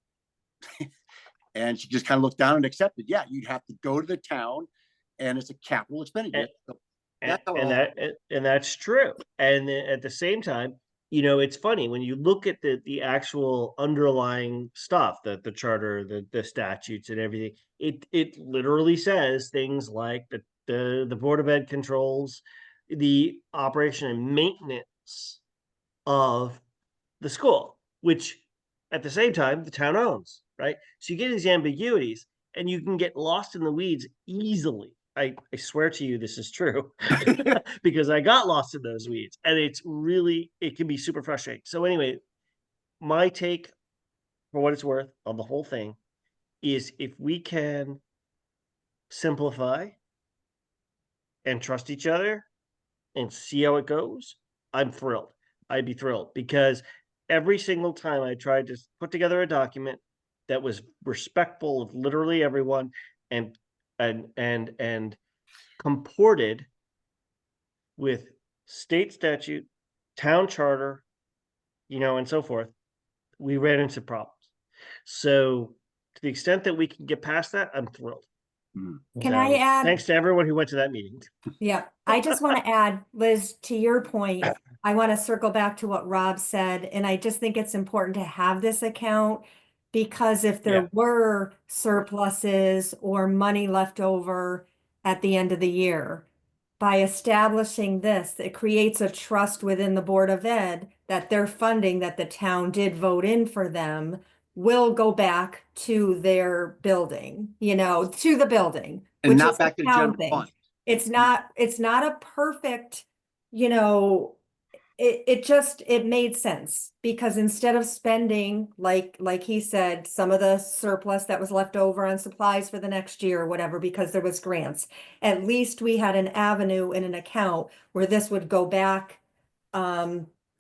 And she just kind of looked down and accepted. Yeah, you'd have to go to the town, and it's a capital expenditure. So that's how it all- And that's true. And then at the same time, it's funny when you look at the actual underlying stuff, the charter, the statutes and everything, it literally says things like the Board of Ed controls the operation and maintenance of the school, which at the same time the town owns, right? So you get these ambiguities and you can get lost in the weeds easily. I swear to you, this is true because I got lost in those weeds and it can be super frustrating. So anyway, my take for what it's worth on the whole thing is if we can simplify and trust each other and see how it goes, I'm thrilled. I'd be thrilled because every single time I tried to put together a document that was respectful of literally everyone and comported with state statute, town charter, and so forth, we ran into problems. So to the extent that we can get past that, I'm thrilled. Can I add? Thanks to everyone who went to that meeting. Yeah, I just want to add, Liz, to your point, I want to circle back to what Rob said, and I just think it's important to have this account because if there Yeah. were surpluses or money left over at the end of the year, by establishing this, it creates a trust within the Board of Ed that their funding that the town did vote in for them will go back to their building, to the building. And which not is the back to the town general thing. fund. It's not a perfect, it made sense because instead of spending, like he said, some of the surplus that was left over on supplies for the next year or whatever, because there was grants, at least we had an avenue in an account where this would go back,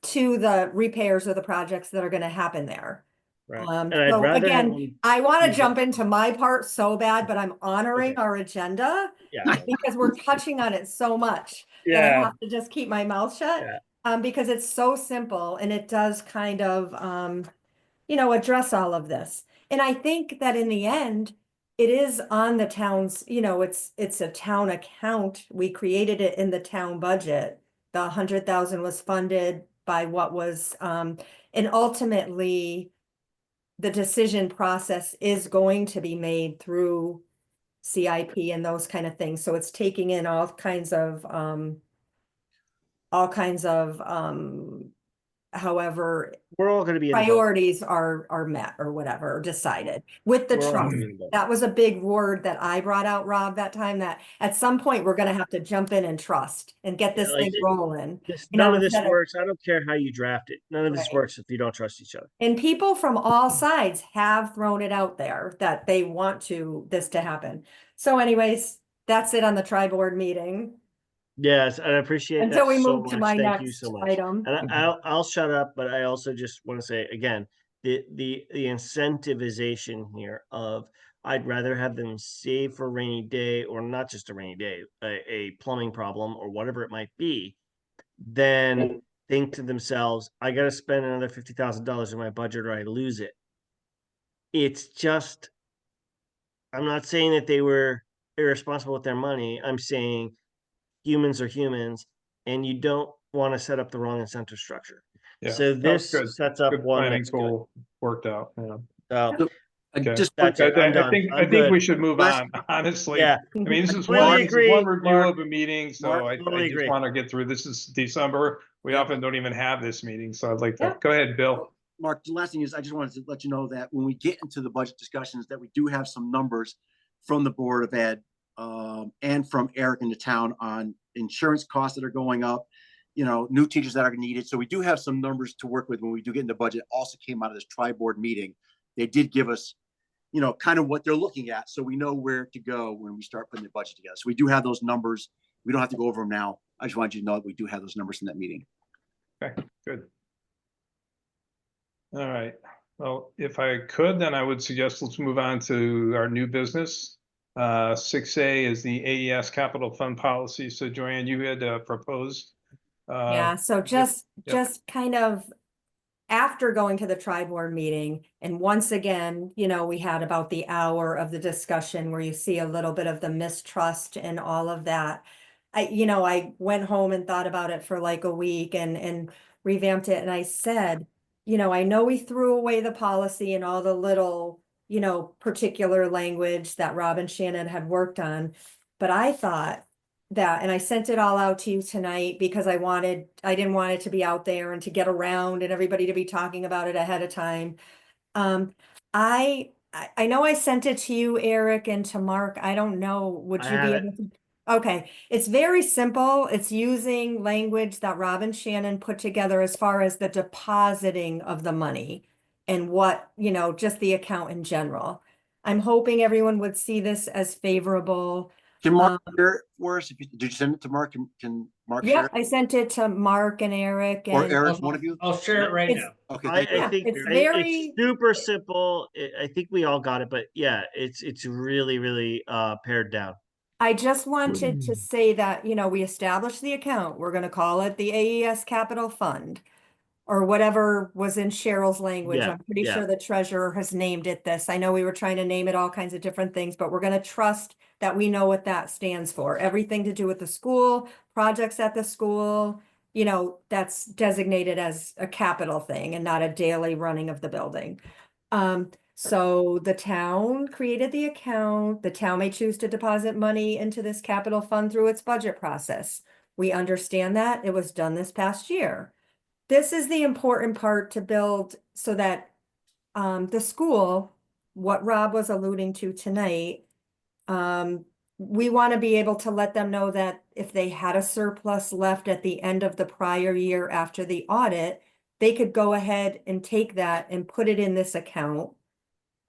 to the repairs or the projects that are gonna happen there. Right. Um, And I'd so rather have again, them- I wanna Yeah. jump into my part so bad, but I'm honoring Okay. our agenda Yeah, because we're touching on it so much that I yeah, have to just keep my mouth shut. Yeah. Because it's so simple and it does kind of, address all of this. And I think that in the end, it is on the town's, it's a town account. We created it in the town budget. The 100,000 was funded by what was, and ultimately the decision process is going to be made through CIP and those kind of things. So it's taking in however we're all gonna be in the boat. priorities are met or whatever, or decided with the We're all trust. gonna be in the boat. That was a big word that I brought out, Rob, that time, that at some point we're gonna have to jump in and trust and get Yeah, this like thing rolling. None of this instead of- works. I don't care how you draft it. None of this Right. works if you don't trust each other. And people from all sides have thrown it out there that they want this to happen. So anyways, that's it on the tri-board meeting. Yes, I appreciate that Until we so move to much. my Thank you next so much. item. And I'll shut up, but I also just want to say again, the incentivization here of I'd rather have them save for a rainy day, or not just a rainy day, a plumbing problem or whatever it might be, than think to themselves, I got to spend another $50,000 in my budget or I lose it. It's just, I'm not saying that they were irresponsible with their money. I'm saying humans are humans, and you don't want to set up the wrong incentive structure. Yeah, So that was this good. sets up Good one planning that's good. tool worked out, yeah. So Okay. Just, that's it. I'm done. I I'm think we good. should move Last- on, honestly. Yeah, I mean, this is Completely agree, one review Mark. of a meeting, so Mark, I totally just agree. want to get through. This is December. We Yeah. often don't even have this meeting, so I'd like to, Yeah. go ahead, Bill. Mark, the last thing is, I just wanted to let you know that when we get into the budget discussions, that we do have some numbers from the Board of Ed and from Eric in the town on insurance costs that are going up, new teachers that are needed. So we do have some numbers to work with when we do get in the budget. Also came out of this tri-board meeting. They did give us, kind of what they're looking at. So we know where to go when we start putting the budget together. So we do have those numbers. We don't have to go over them now. I just want you to know that we do have those numbers in that meeting. Okay, good. All right. Well, if I could, then I would suggest let's move on to our new business. 6A is the AES Capital Fund Policy. So Joanne, you had proposed. Yeah, so yep. just kind of after going to the tri-board meeting, and once again, we had about the hour of the discussion where you see a little bit of the mistrust and all of that. I went home and thought about it for like a week and revamped it, and I said, I know we threw away the policy and all the little, particular language that Rob and Shannon had worked on, but I thought that, and I sent it all out to you tonight because I didn't want it to be out there and to get around and everybody to be talking about it ahead of time. I know I sent it to you, Eric, and to Mark. I don't know, would I you be have able to? Okay, it's very simple. It's using language that Rob and Shannon put together as far as the depositing of the money and what, just the account in general. I'm hoping everyone would see this as favorable. Can Mark share it for us? Did you send it to Mark? Can Mark share Yeah, it? I sent it to Mark and Eric Or and Eric, one of you? I'll share it right It's- now. Okay, I thank you. Yeah, think it's it's very- super simple. I think we all got it, but yeah, it's really, really pared down. I just wanted to say that, we established the account. We're gonna call it the AES Capital Fund. Or whatever was in Cheryl's language. Yeah, I'm pretty yeah. sure the treasurer has named it this. I know we were trying to name it all kinds of different things, but we're gonna trust that we know what that stands for. Everything to do with the school, projects at the school, that's designated as a capital thing and not a daily running of the building. So the town created the account. The town may choose to deposit money into this capital fund through its budget process. We understand that. It was done this past year. This is the important part to build so that the school, what Rob was alluding to tonight, we want to be able to let them know that if they had a surplus left at the end of the prior year after the audit, they could go ahead and take that and put it in this account.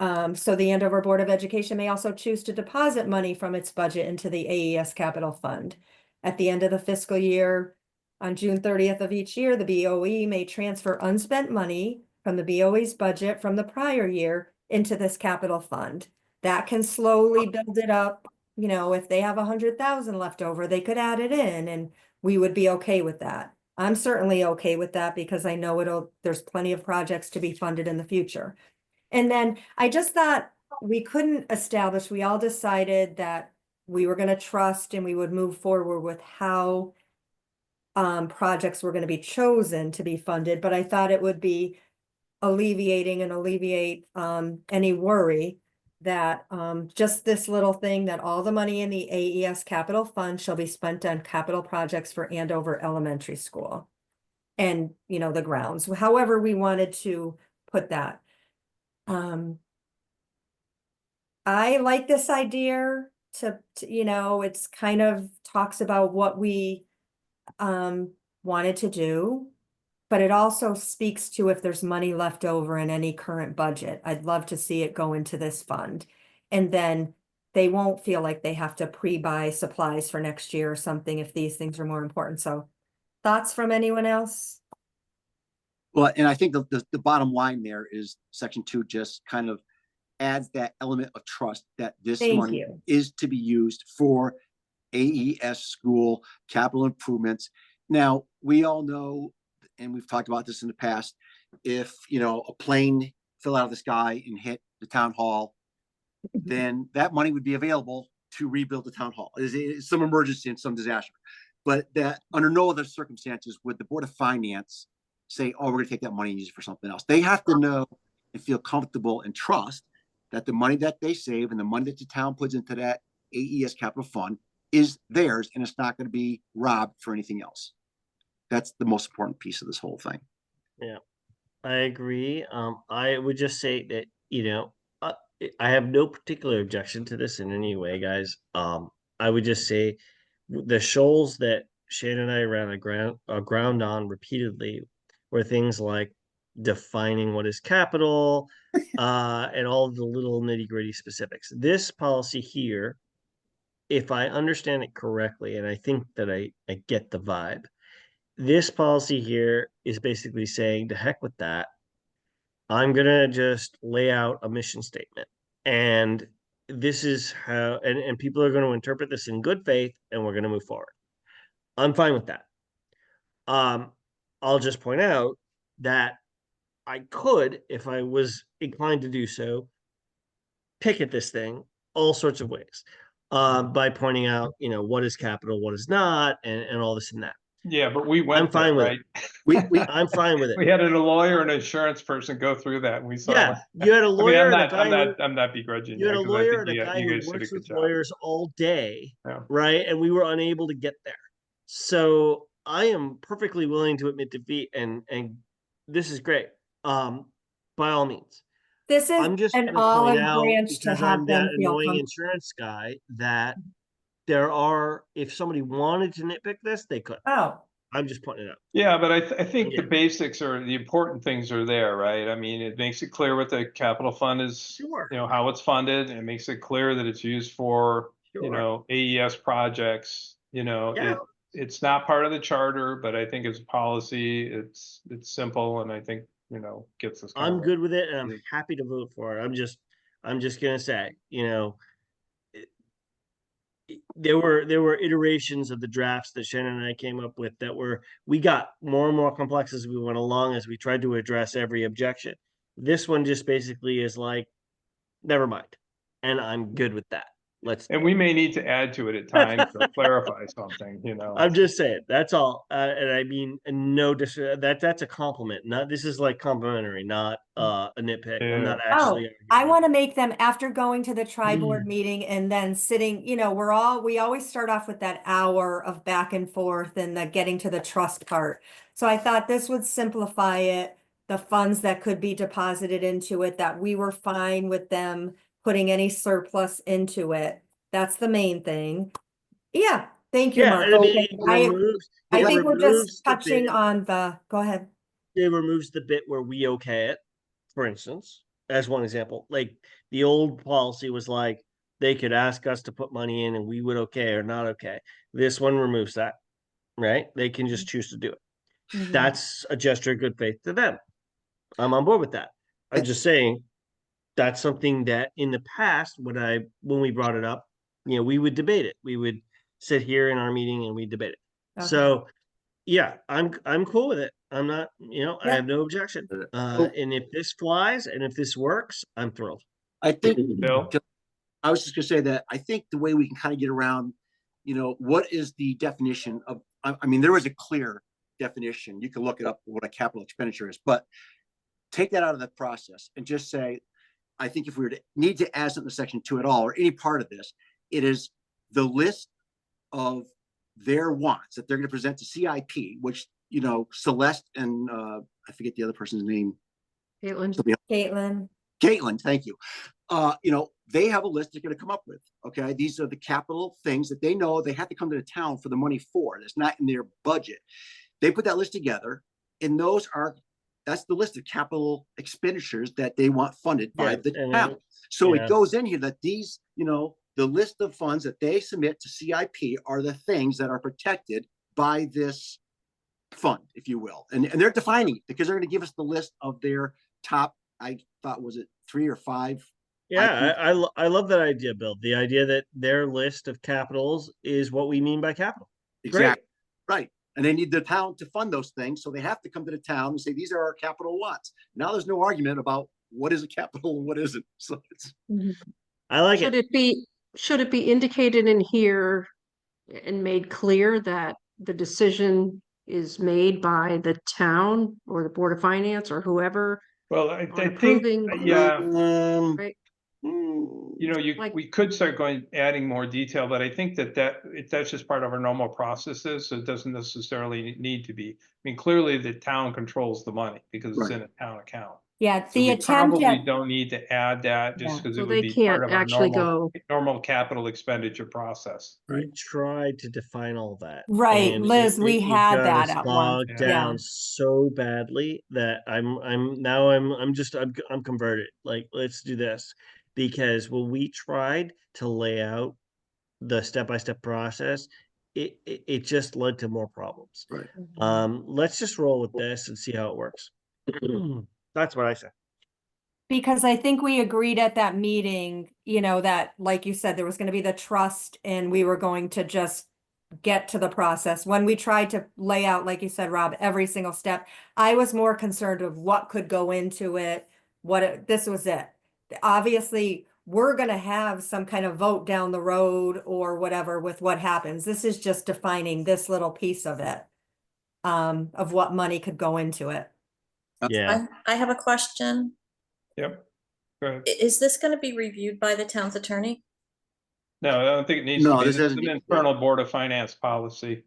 So the Andover Board of Education may also choose to deposit money from its budget into the AES Capital Fund. At the end of the fiscal year, On June 30th of each year, the BOE may transfer unspent money from the BOE's budget from the prior year into this capital fund. That can slowly build it up. You know, if they have 100,000 left over, they could add it in and we would be okay with that. I'm certainly okay with that because I know there's plenty of projects to be funded in the future. And then I just thought we couldn't establish, we all decided that we were going to trust and we would move forward with how projects were going to be chosen to be funded, but I thought it would be alleviate any worry that just this little thing that all the money in the AES capital fund shall be spent on capital projects for Andover Elementary School. And, you know, the grounds, however we wanted to put that. I like this idea to, you know, it's kind of talks about what we wanted to do, but it also speaks to if there's money left over in any current budget. I'd love to see it go into this fund. And then they won't feel like they have to pre-buy supplies for next year or something if these things are more important. So thoughts from anyone else? Well, and I think the bottom line there is section 2 just kind of adds that element of trust that this Thank money you. is to be used for AES school capital improvements. Now, we all know, and we've talked about this in the past, if, you know, a plane fell out of the sky and hit the town hall, then that money would be available to rebuild the town hall. It's some emergency and some disaster. But that under no other circumstances would the Board of Finance say, oh, we're going to take that money and use it for something else. They have to know and feel comfortable and trust that the money that they save and the money that the town puts into that AES capital fund is theirs and it's not going to be robbed for anything else. That's the most important piece of this whole thing. Yeah, I agree. I would just say that, you know, I have no particular objection to this in any way, guys. I would just say the shoals that Shannon and I ran ground on repeatedly were things like defining what is capital, and all the little nitty-gritty specifics. This policy here, if I understand it correctly, and I think that I get the vibe, this policy here is basically saying to heck with that. I'm gonna just lay out a mission statement. And this is how, and people are going to interpret this in good faith, and we're going to move forward. I'm fine with that. I'll just point out that I could, if I was inclined to do so, pick at this thing all sorts of ways, by pointing out, you know, what is capital, what is not, and all this and that. Yeah, but we went I'm fine there, with right? I'm fine with it. We had a lawyer and insurance person go through that, and we saw. Yeah, you had a I mean, lawyer and a guy I'm not begrudging you had a 'cause I lawyer think and a guy you who guys did a works good with job. lawyers all day, Yeah. right? And we were unable to get there. So I am perfectly willing to admit defeat, and this is great. By all means. This is I'm just an gonna point olive out, branch to because have I'm them that feel annoying comfortable. insurance guy, that there are, if somebody wanted to nitpick this, they could. Oh, I'm just pointing it out. Yeah, but I think the Yeah. basics are, the important things are there, right? I mean, it makes it clear what the capital fund is, Sure. you know, how it's funded, and it makes it clear that it's used for, you Sure. know, AES projects, you know, Yeah. it's not part of the charter, but I think as a policy, it's simple, and I think, you know, gets us. I'm good with it, and I'm Yeah. happy to vote for it. I'm just gonna say, you know, there were iterations of the drafts that Shannon and I came up with that we got more and more complex as we went along, as we tried to address every objection. This one just basically is like, never mind, and I'm good with that. And we may need to add to it at times to clarify something, you know. I'm just saying, that's all. And I mean, no, that's a compliment. Not, this is like complimentary, not a nitpick. I'm not Yeah. oh, actually. I want to make them after going to the tri-board meeting and then sitting, you know, we always start off with that hour of back and forth and the getting to the trust part. So I thought this would simplify it, the funds that could be deposited into it, that we were fine with them putting any surplus into it. That's the main thing. Yeah, thank you, Yeah, Mark. and I mean, it I removes. I it think we're removes just the touching bit- on go ahead. It removes the bit where we okay it, for instance, as one example. Like the old policy was like they could ask us to put money in and we would okay or not okay. This one removes that. right? They can just choose to do it. Mhm. That's a gesture of good faith to them. I'm on board with that. I'm just saying that's something that in the past, when we brought it up, we would debate it. We would sit here in our meeting and we debate it. Okay. So yeah, I'm cool with it. I'm not, I Yeah. have no objection. And if this flies and if this works, I'm thrilled. I think, Bill? I was just gonna say that I think the way we can kind of get around, what is the definition of, I mean, there is a clear definition. You can look it up, what a capital expenditure is, but take that out of the process and just say, I think if we were to need to add something to section 2 at all, or any part of this, it is the list of their wants that they're going to present to CIP, which, Celeste and I forget the other person's name. Caitlin, Caitlin, thank you. They have a list they're going to come up with. Okay. These are the capital things that they know they have to come to the town for the money for. That's not in their budget. They put that list together, and that's the list of capital expenditures that they want funded by the town. So it goes in here that these, the list of funds that they submit to CIP are the things that are protected by this fund, if you will. And they're defining it because they're going to give us the list of their top, I thought, was it 3 or 5? Yeah, I love that idea, Bill. The idea that their list of capitals is what we mean by capital. Exactly. Right. And they need the town to fund those things. So they have to come to the town and say, these are our capital wants. Now there's no argument about what is a capital and what isn't. So it's, I like should it. should it be indicated in here and made clear that the decision is made by the town or the Board of Finance or whoever? Well, On I think, approving- yeah, Right. Like- we could start adding more detail, but I think that's just part of our normal processes. So it doesn't necessarily need to be. I mean, clearly the town controls the money because it's in a town account. Yeah, So the we attempt probably at, don't need to add that just Yeah. because So it they would be part can't of our actually normal capital expenditure process. We tried to define all that. Right, and Liz, we it had got that us at one. bogged Yeah. down so badly that I'm converted. Like, let's do this. Because when we tried to lay out the step-by-step process, it just led to more problems. Right. Let's just roll with this and see how it works. That's what I say. Because I think we agreed at that meeting, that, like you said, there was gonna be the trust and we were going to just get to the process. When we tried to lay out, like you said, Rob, every single step, I was more concerned of what could go into it, this was it. Obviously, we're gonna have some kind of vote down the road or whatever with what happens. This is just defining this little piece of it, of what money could go into it. Yeah. I have a question. Yep. Go ahead. Is this going to be reviewed by the town's attorney? No, I don't think it needs No, to be. this This is doesn't an need to be. internal Board of Finance policy.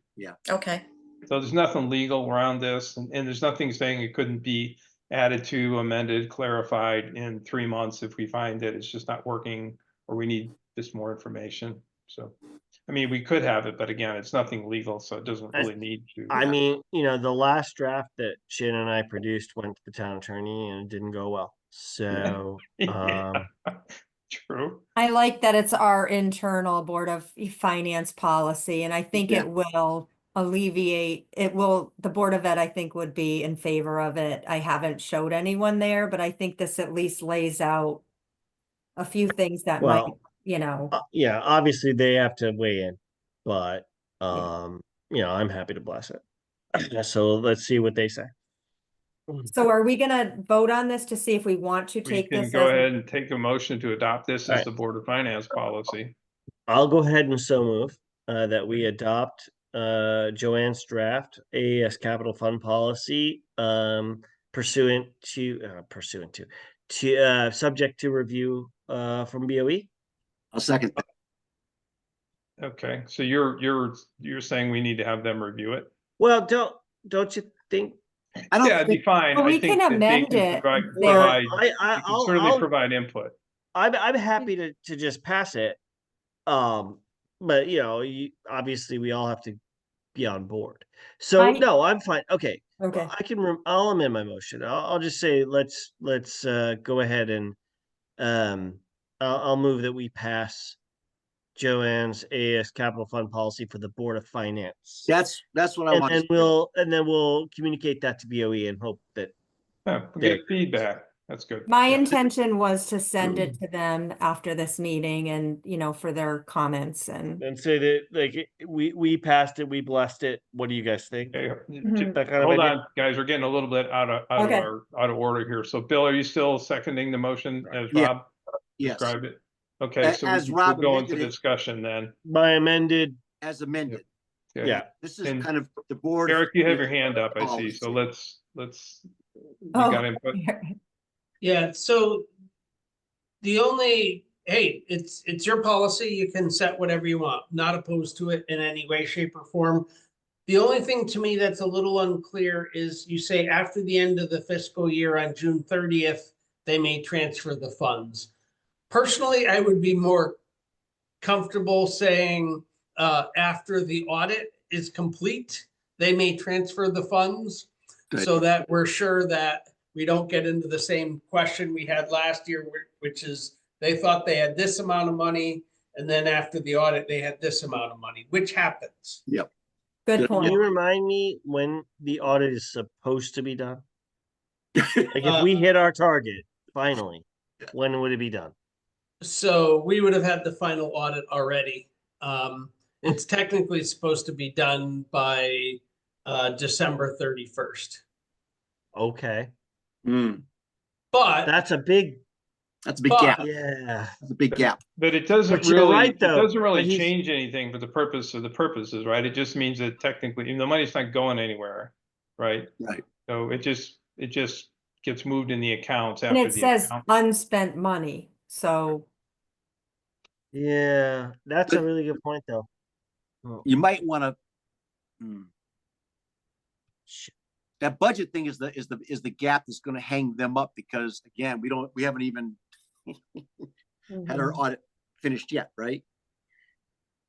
Okay. So there's nothing legal around this and there's nothing saying it couldn't be added to, amended, clarified in 3 months if we find that it's just not working or we need just more information. So, I mean, we could have it, but again, it's nothing legal, so it doesn't really need to. I mean, the last draft that Shannon and I produced went to the town attorney and it didn't go well. So, Yeah. True. I like that it's our internal Board of Finance policy, and I think Yeah. it will alleviate, the Board of Ed, I think, would be in favor of it. I haven't showed anyone there, but I think this at least lays out a few things that might, well, yeah, obviously they have to weigh in, but, Yeah. I'm happy to bless it. So let's see what they say. So are we gonna vote on this to see if we want to We take can this go as? ahead and take a motion to adopt this as Alright. the Board of Finance policy. I'll go ahead and so move, that we adopt, Joanne's draft AES capital fund policy, pursuant to, subject to review, from BOE. I'll second. Okay, so you're saying we need to have them review it? Well, don't you think? I don't Yeah, it'd be think, fine. Well, I we think can that they amend can it provide- there. provide- I, you can certainly I'll, provide input. I'm happy to just pass it. But obviously we all have to be on board. So no, I'm fine. Okay. Okay, I'll amend my motion. I'll just say, let's go ahead and, I'll move that we pass, Joanne's AS Capital Fund policy for the Board of Finance. That's what I And want. then we'll communicate that to BOE and hope that Yeah, we get feedback. That's good. My Yeah. intention was to send it to them after this meeting and, for their comments and. say that like we passed it, we blessed it. What do you guys think? Okay, Mhm. That kind of hold idea? on, guys, we're getting a little bit out Okay. of order here. So Bill, are you still seconding the motion as Yeah. Rob Yes, described it? Okay, so As we'll Rob go into amended it. discussion then. My amended, as amended. Okay. yeah. This is And kind of the board. Eric, you have your hand up, I see. So Policy. let's, you Oh. got input? Yeah, so hey, it's your policy. You can set whatever you want, not opposed to it in any way, shape or form. The only thing to me that's a little unclear is you say after the end of the fiscal year on June 30th, they may transfer the funds. Personally, I would be more comfortable saying after the audit is complete, they may transfer the funds so that we're sure that we don't get into the same question we had last year, which is they thought they had this amount of money, and then after the audit, they had this amount of money, which happens. Good Good. Can you point. remind me when the audit is supposed to be done? Like if we hit our target, finally, when would it be done? So we would have had the final audit already. It's technically supposed to be done by December 31st. Okay, But that's a big, That's a big But- gap. yeah. That's a big gap. But it doesn't But you're really, right, it though. doesn't really But he's- change anything for the purpose of the purposes, right? It just means that technically, the money's not going anywhere, right? Right. So it just gets moved in the accounts And after it the says account. unspent money, so. Yeah, that's a But- really good point, though. You might want to. That budget thing is the gap that's going to hang them up because again, we haven't even had our audit finished yet, right?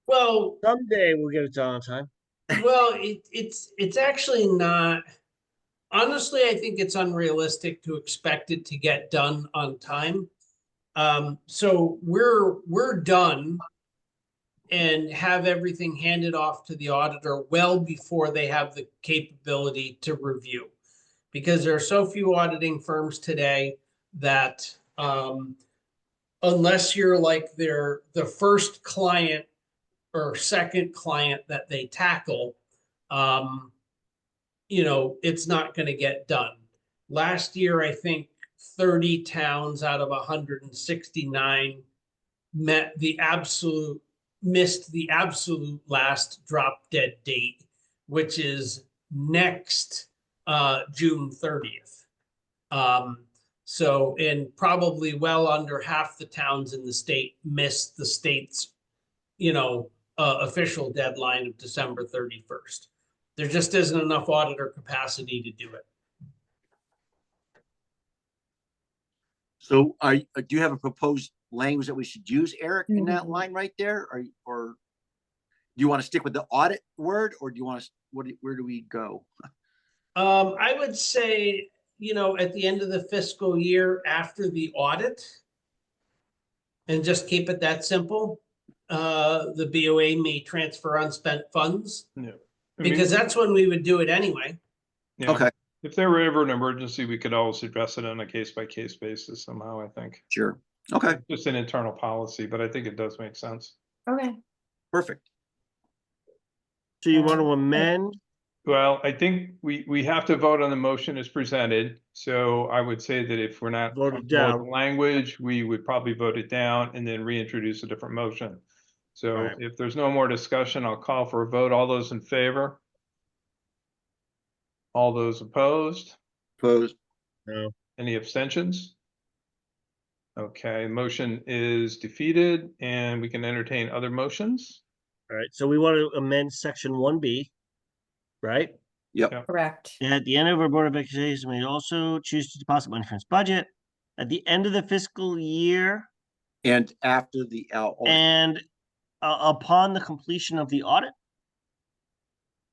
well, Someday we'll get it done on time. it's actually not. Honestly, I think it's unrealistic to expect it to get done on time. So we're done and have everything handed off to the auditor well before they have the capability to review. Because there are so few auditing firms today that unless you're like the first client or second client that they tackle, it's not going to get done. Last year, I think 30 towns out of 169 missed the absolute last drop dead date, which is next June 30th. So, and probably well under half the towns in the state missed the state's, official deadline of December 31st. There just isn't enough auditor capacity to do it. So do you have a proposed language that we should use, Eric, in that line right there? Or do you want to stick with the audit word or do you want to, where do we go? I would say, at the end of the fiscal year after the audit, and just keep it that simple, the BOA may transfer unspent funds, Yeah. I mean, because that's when we would do it anyway. yeah. Okay, If there were ever an emergency, we could always address it on a case by case basis somehow, I think. sure. Okay, Just an internal policy, but I think it does make sense. Okay. perfect. So you want to amend? Well, I think we have to vote on the motion as presented. So I would say that if we're not Vote it comfortable with down. the language, we would probably vote it down and then reintroduce a different motion. So Right. if there's no more discussion, I'll call for a vote. All those in favor? All those opposed? Opposed. No. Any abstentions? Okay, motion is defeated and we can entertain other motions. All right, so we want to amend section 1B, right? Correct. And at the end of our Board of Education, may also choose to deposit money from its budget at the end of the fiscal year And after the audit. and upon the completion of the audit.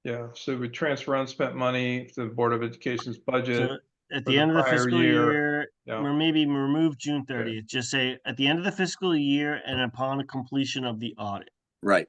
Yeah, so we transfer unspent money to the Board of Education's budget. So at for the end of the prior fiscal year. year Yeah. or maybe remove June 30th, just say at the end of the fiscal year and upon completion of the audit, Right.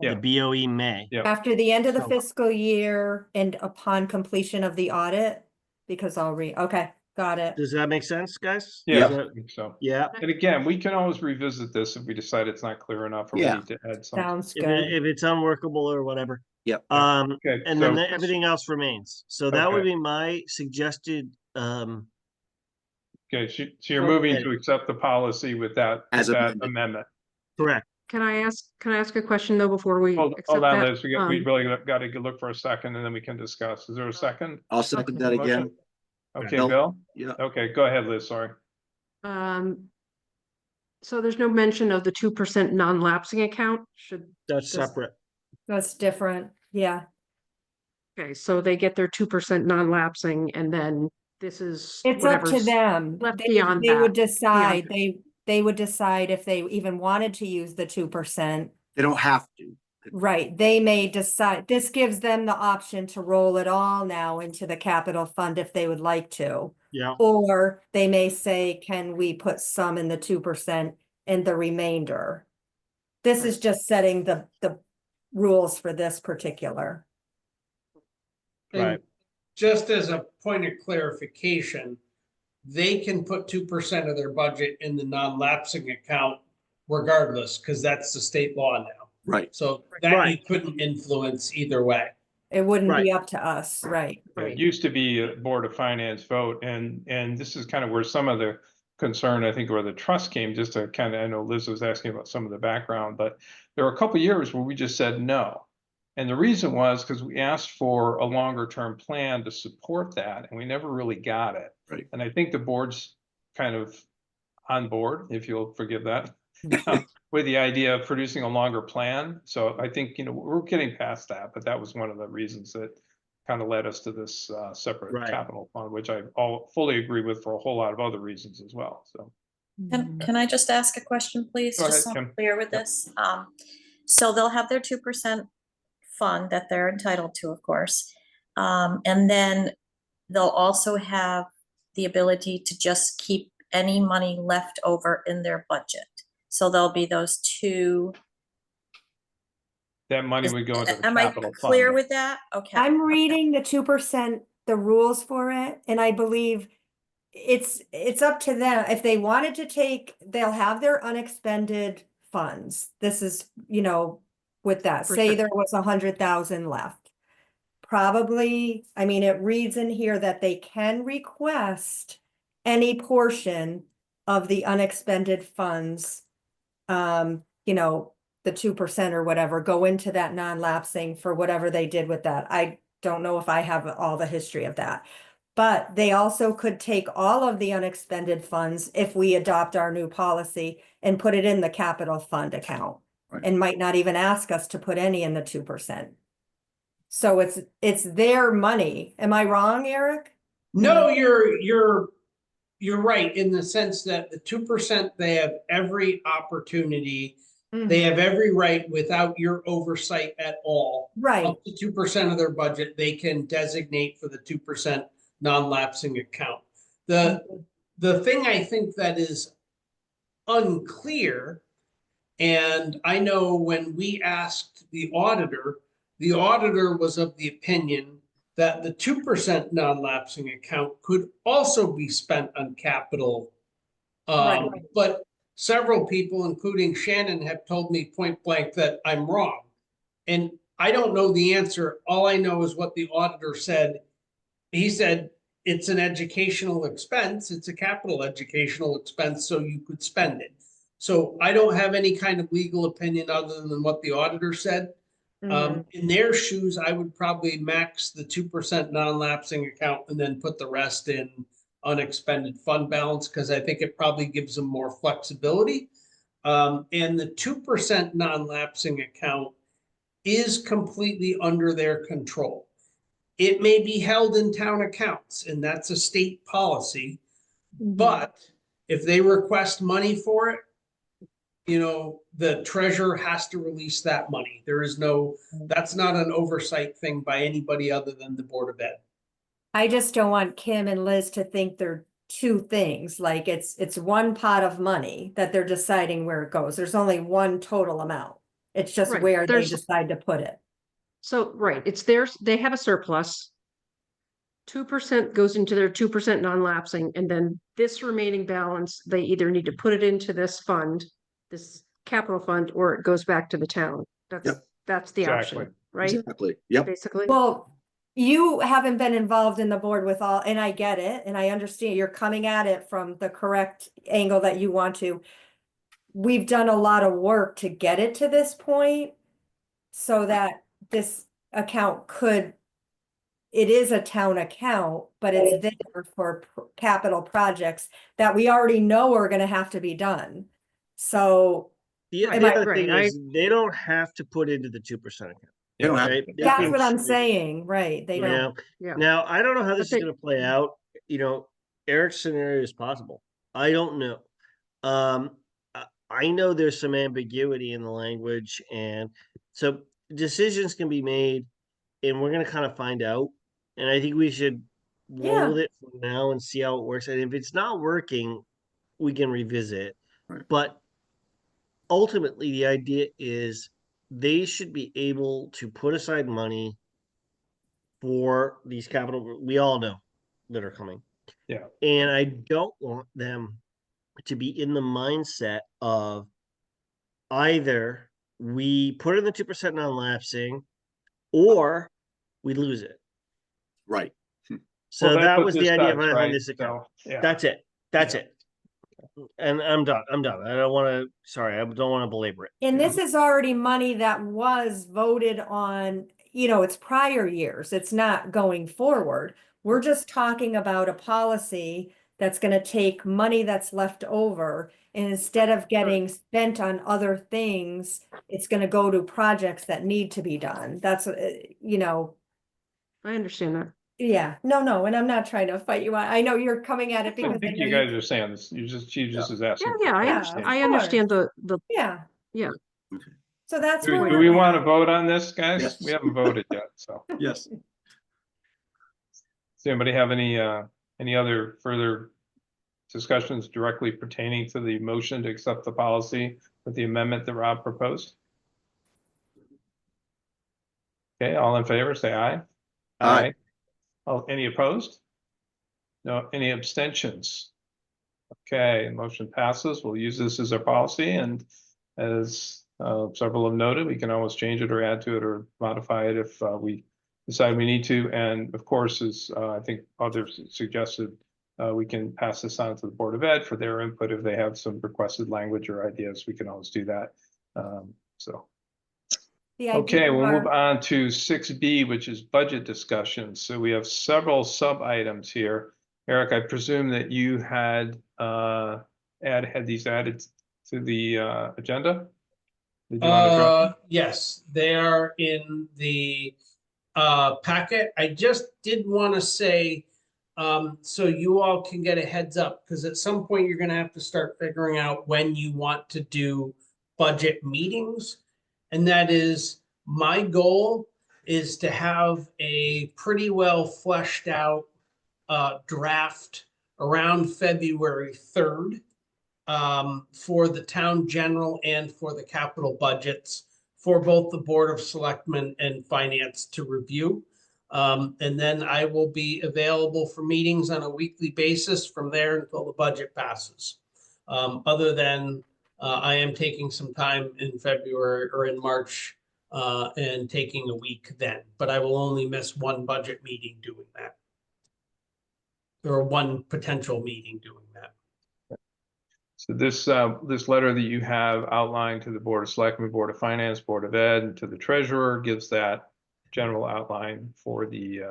Yeah. the BOE may. Yeah. After the end of the So- fiscal year and upon completion of the audit, because I'll read, okay, got it. Does that make sense, guys? Yeah, Does I that- think so. Yeah, And again, we can always revisit this if we decide it's not clear enough or we Yeah. need to add something. Sounds if, good. if it's unworkable or whatever. Yep. Okay, And then so- everything else remains. So that would Okay. be my suggested, Okay, so you're So moving then- to accept the policy with that As amended. amendment. correct. Can I ask a question though before we Hold accept on, that? Liz, we really got to look for a second and then we can discuss. Is there a second? I'll second that Motion? again. Okay, Bill? Bill? Yeah. Okay, go ahead, Liz, sorry. So there's no mention of the 2% non-lapsing account? That's Does- separate. That's different, yeah. Okay, so they get their 2% non-lapsing and then this is It's up to whatever's them. left They- beyond They would that, decide, that. they would decide if they even wanted to use the 2%. They don't have to. Right, they may decide, this gives them the option to roll it all now into the capital fund if they would like to. Yeah. Or they may say, can we put some in the 2% and the remainder? This is just setting the rules for this particular. Right. And just as a point of clarification, they can put 2% of their budget in the non-lapsing account regardless, because that's the state law now. Right. So that you Right. couldn't influence either way. It wouldn't Right. be up to us, right? It used to be a Board of Finance vote, and this is kind of where some of the concern, I think, where the trust came, just to kind of, I know Liz was asking about some of the background, but there were a couple of years where we just said no. And the reason was because we asked for a longer term plan to support that, and we never really got it. Right. And I think the board's kind of on board, if you'll forgive that, with the idea of producing a longer plan. So I think, we're getting past that, but that was one of the reasons that kind of led us to this separate Right. capital fund, which I fully agree with for a whole lot of other reasons as well. So Can I just ask a question, please? Go Just so ahead, I'm Kim. clear with this. So they'll have their 2% fund that they're entitled to, of course. And then they'll also have the ability to just keep any money left over in their budget. So there'll be those two. that money would go into the Am I capital fund. clear with that? Okay. I'm reading the 2%, the rules for it, and I believe it's up to them. If they wanted to take, they'll have their unexpended funds. This is, with that, say Percent. there was 100,000 left. Probably, I mean, it reads in here that they can request any portion of the unexpended funds, the 2% or whatever, go into that non-lapsing for whatever they did with that. I don't know if I have all the history of that. But they also could take all of the unexpended funds if we adopt our new policy and put it in the capital fund account. Right. And might not even ask us to put any in the 2%. So it's their money. Am I wrong, Eric? No, you're right in the sense that the 2%, they have every opportunity. They have every right without your oversight at all. Right, Up to 2% of their budget, they can designate for the 2% non-lapsing account. The thing I think that is unclear, and I know when we asked the auditor was of the opinion that the 2% non-lapsing account could also be spent on capital. Right. But several people, including Shannon, have told me point blank that I'm wrong. And I don't know the answer. All I know is what the auditor said. He said, it's an educational expense. It's a capital educational expense, so you could spend it. So I don't have any kind of legal opinion other than what the auditor said. In their shoes, I would probably max the 2% non-lapsing account and then put the rest in unexpended fund balance, because I think it probably gives them more flexibility. And the 2% non-lapsing account is completely under their control. It may be held in town accounts, and that's a state policy. But if they request money for it, the treasurer has to release that money. There is that's not an oversight thing by anybody other than the Board of Ed. I just don't want Kim and Liz to think they're two things, like it's one pot of money that they're deciding where it goes. There's only one total amount. It's just Right, where they there's- decide to put it. So, right, it's theirs, they have a surplus. 2% goes into their 2% non-lapsing, and then this remaining balance, they either need to put it into this fund, this capital fund, or it goes back to the town. That's the Exactly. option, right? Exactly. Yep. Basically. Well, you haven't been involved in the board with all, and I get it, and I understand you're coming at it from the correct angle that you want to. We've done a lot of work to get it to this point so that this account could, it is a town account, but it's there for capital projects that we already know are gonna have to be done. So The Right, the right, other thing right, is, they don't have to put into the 2% account. They don't have right? They that's can what I'm choose. saying, right? They don't. Now, Yeah. now I don't know how this is they- gonna play out, Eric's scenario is possible. I don't know. I know there's some ambiguity in the language, and so decisions can be made, and we're gonna kind of find out. And I think we should roll with it for now and see how it works. And if it's not working, we can revisit. Right. But ultimately, the idea is they should be able to put aside money for these capital, we all know that are coming. Yeah. And I don't want them to be in the mindset of either we put in the 2% non-lapsing or we lose it. Right. So Well, that what was this the idea does, behind right? this account. So, yeah. That's it. That's Yeah. it. And I'm done. I don't want to, sorry, I don't want to belabor it. And this is already money that was voted on, it's prior years. It's not going forward. We're just talking about a policy that's gonna take money that's left over, and instead of getting spent on other things, it's gonna go to projects that need to be done. That's, I understand that. yeah, no, and I'm not trying to fight you. I know you're coming at it I because. think know you guys are saying this, she just is asking. Yeah, for I, Yeah, clarification. I of understand the, Yeah. Yeah. Okay. So that's Do where do we're we at. want to vote on this, guys? Yes. We haven't voted yet, so. Yes. Does anybody have any other further discussions directly pertaining to the motion to accept the policy with the amendment that Rob proposed? Okay, all in favor, say aye. Aye. Oh, any opposed? No, any abstentions? Okay, motion passes. We'll use this as our policy, and as several have noted, we can always change it or add to it or modify it if we decide we need to. And of course, as I think others suggested, we can pass this on to the Board of Ed for their input. If they have some requested language or ideas, we can always do that. So. The Okay, idea we'll move are- on to 6B, which is budget discussion. So we have several sub items here. Eric, I presume that you had had these added to the agenda? Did you want to address Yes, they are in the packet. I just did want to say, so you all can get a heads up, because at some point you're gonna have to start figuring out when you want to do budget meetings. And that is, my goal is to have a pretty well fleshed out draft around February 3rd for the town general and for the capital budgets for both the Board of Selectmen and Finance to review. And then I will be available for meetings on a weekly basis from there until the budget passes. Other than I am taking some time in February or in March and taking a week then, but I will only miss one budget meeting doing that. Or one potential meeting doing that. So this letter that you have outlined to the Board of Selectmen, Board of Finance, Board of Ed, and to the treasurer gives that general outline for the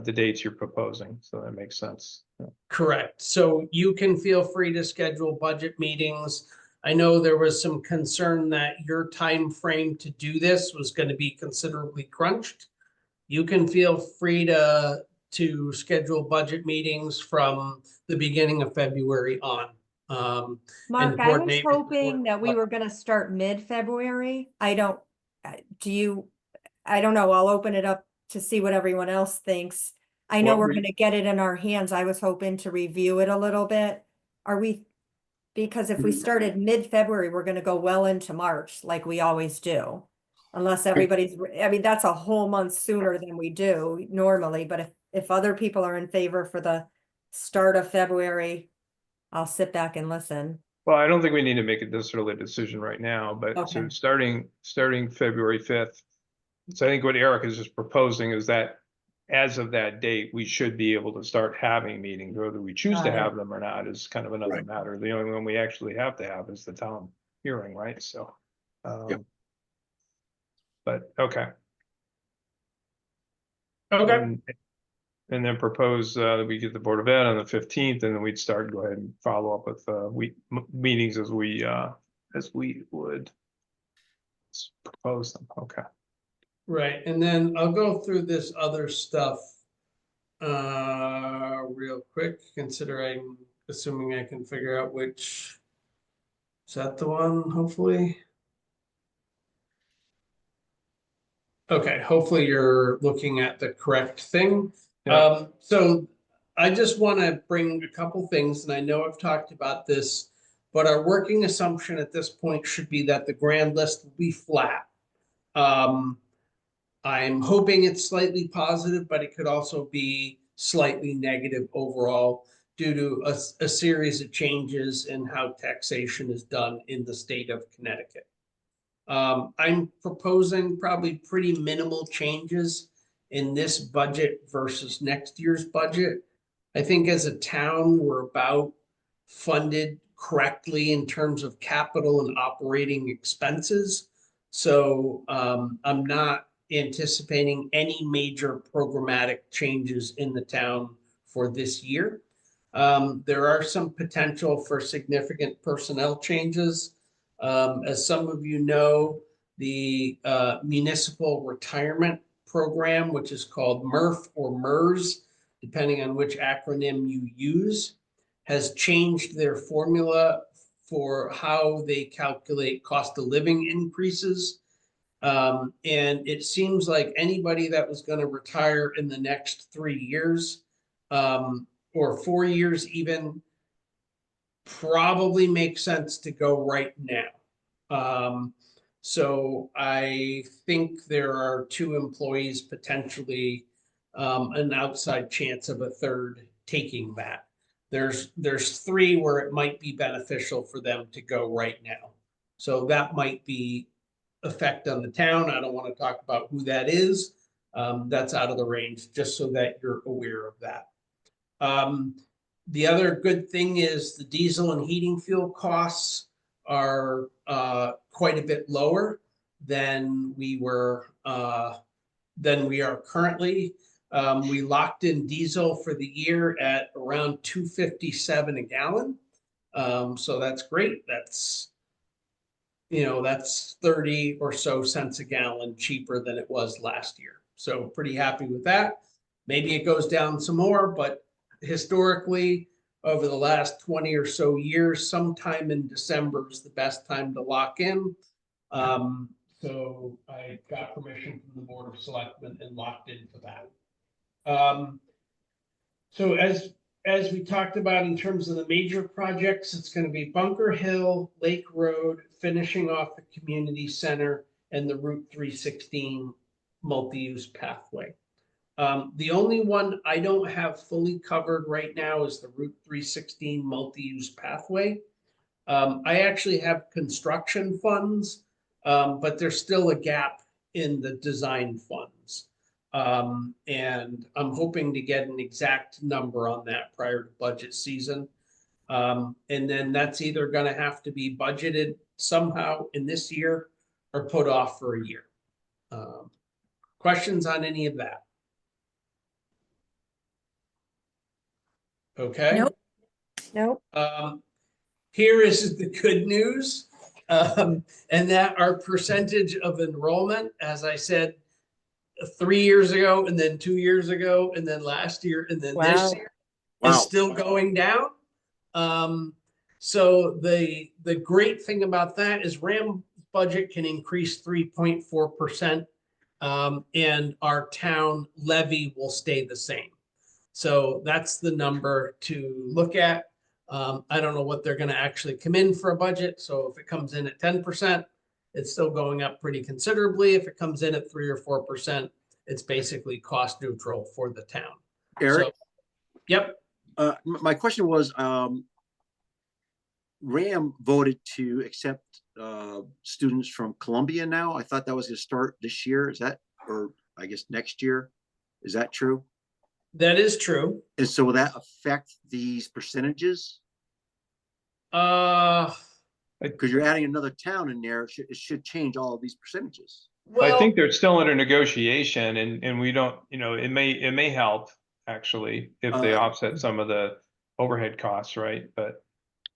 dates you're proposing. So that makes sense. Yeah. Correct. So you can feel free to schedule budget meetings. I know there was some concern that your time frame to do this was going to be considerably crunched. You can feel free to schedule budget meetings from the beginning of February on. Mark, I was coordinate with the hoping board. that we were gonna start mid-February. I don't know, I'll open it up to see what everyone else thinks. I know What we're were you- gonna get it in our hands. I was hoping to review it a little bit. Are we? Because if we started mid-February, we're gonna go well into March, like we always do. Unless everybody's, I mean, that's a whole month sooner than we do normally, but if other people are in favor for the start of February, I'll sit back and listen. Well, I don't think we need to make a necessarily a decision right now, but so Okay. starting February 5th. So I think what Eric is just proposing is that as of that date, we should be able to start having meetings, whether we choose to Got it. have them or not is kind of another Right. matter. The only one we actually have to have is the town hearing, right? So. Yep. But, okay. Okay, And then propose that we get the Board of Ed on the 15th, and then we'd start, go ahead and follow up with meetings as we would propose them. Okay. right, and then I'll go through this other stuff real quick, considering, assuming I can figure out which, is that the one, hopefully? Okay, hopefully you're looking at the correct thing. Yeah. So I just want to bring a couple things, and I know I've talked about this, but our working assumption at this point should be that the grand list will be flat. I'm hoping it's slightly positive, but it could also be slightly negative overall due to a series of changes in how taxation is done in the state of Connecticut. I'm proposing probably pretty minimal changes in this budget versus next year's budget. I think as a town, we're about funded correctly in terms of capital and operating expenses. So I'm not anticipating any major programmatic changes in the town for this year. There are some potential for significant personnel changes. As some of you know, the municipal retirement program, which is called MRF or MERS, depending on which acronym you use, has changed their formula for how they calculate cost of living increases. And it seems like anybody that was going to retire in the next 3 years, or 4 years even, probably makes sense to go right now. So I think there are 2 employees, potentially an outside chance of a third taking that. There's 3 where it might be beneficial for them to go right now. So that might be effect on the town. I don't want to talk about who that is. That's out of the range, just so that you're aware of that. The other good thing is the diesel and heating fuel costs are quite a bit lower than we are currently. We locked in diesel for the year at around $2.57 a gallon. So that's great. That's 30 or so cents a gallon cheaper than it was last year. So pretty happy with that. Maybe it goes down some more, but historically, over the last 20 or so years, sometime in December is the best time to lock in. So I got permission from the Board of Selectmen and locked into that. So as we talked about in terms of the major projects, it's going to be Bunker Hill, Lake Road, finishing off the community center, and the Route 316 multi-use pathway. The only one I don't have fully covered right now is the Route 316 multi-use pathway. I actually have construction funds, but there's still a gap in the design funds. And I'm hoping to get an exact number on that prior to budget season. And then that's either going to have to be budgeted somehow in this year or put off for a year. Questions on any of that? Okay. Nope. Here is the good news. And that our percentage of enrollment, as I said, 3 years ago, and then 2 years ago, and then last year, and then this year is still going down. So the great thing about that is RAM budget can increase 3.4%, and our town levy will stay the same. So that's the number to look at. I don't know what they're gonna actually come in for a budget, so if it comes in at 10%, it's still going up pretty considerably. If it comes in at 3 or 4%, it's basically cost neutral for the town. Eric, So, yep, my question was, RAM voted to accept students from Columbia now. I thought that was gonna start this year. Is that, or I guess next year? Is that true? that is true. And so will that affect these percentages? Uh, Because you're adding another town in there, it should change all of these percentages. I well, think they're still under negotiation and we don't, it may help actually if they offset some of the overhead costs, right? But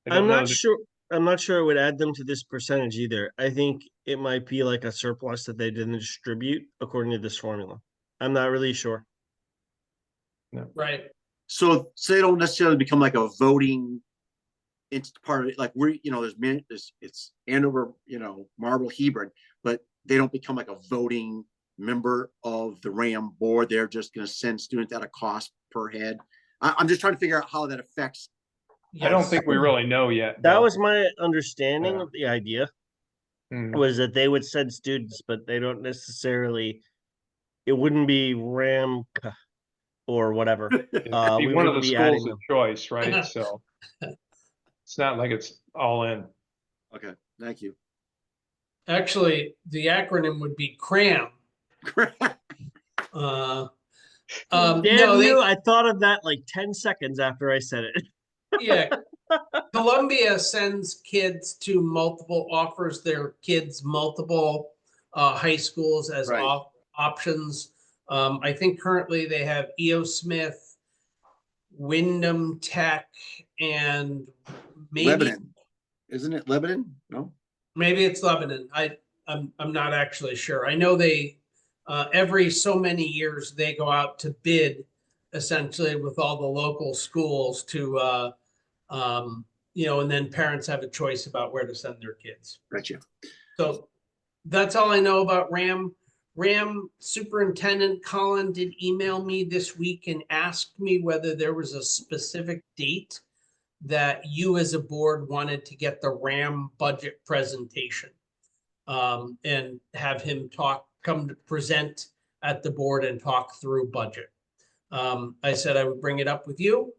I I'm don't know not that- sure. I'm not sure it would add them to this percentage either. I think it might be like a surplus that they didn't distribute according to this formula. I'm not really sure. right. So they don't necessarily become like a voting. It's part of it, like we're, it's Andover, Marble, Hebron, but they don't become like a voting member of the RAM board. They're just gonna send students at a cost per head. I'm just trying to figure out how that affects. I don't Yes. think we really know yet. That Bill. was my understanding Yeah. of the idea, Hmm. was that they would send students, but they don't necessarily, it wouldn't be RAM or whatever. It'd be We one of wouldn't the be adding schools of them. choice, right? So it's not like it's all in. Okay, thank you. Actually, the acronym would be CRAM. Uh, Damn no, they, you, I thought of that like 10 seconds after I said it. yeah. Columbia sends kids to offers their kids multiple high schools as Right. options. I think currently they have E.O. Smith, Wyndham Tech, and maybe Lebanon, isn't it Lebanon? No? maybe it's Lebanon. I'm not actually sure. I know they every so many years they go out to bid essentially with all the local schools to and then parents have a choice about where to send their kids. Gotcha. So that's all I know about RAM. RAM Superintendent Colin did email me this week and asked me whether there was a specific date that you as a board wanted to get the RAM budget presentation. And have him come to present at the board and talk through budget. I said I would bring it up with you.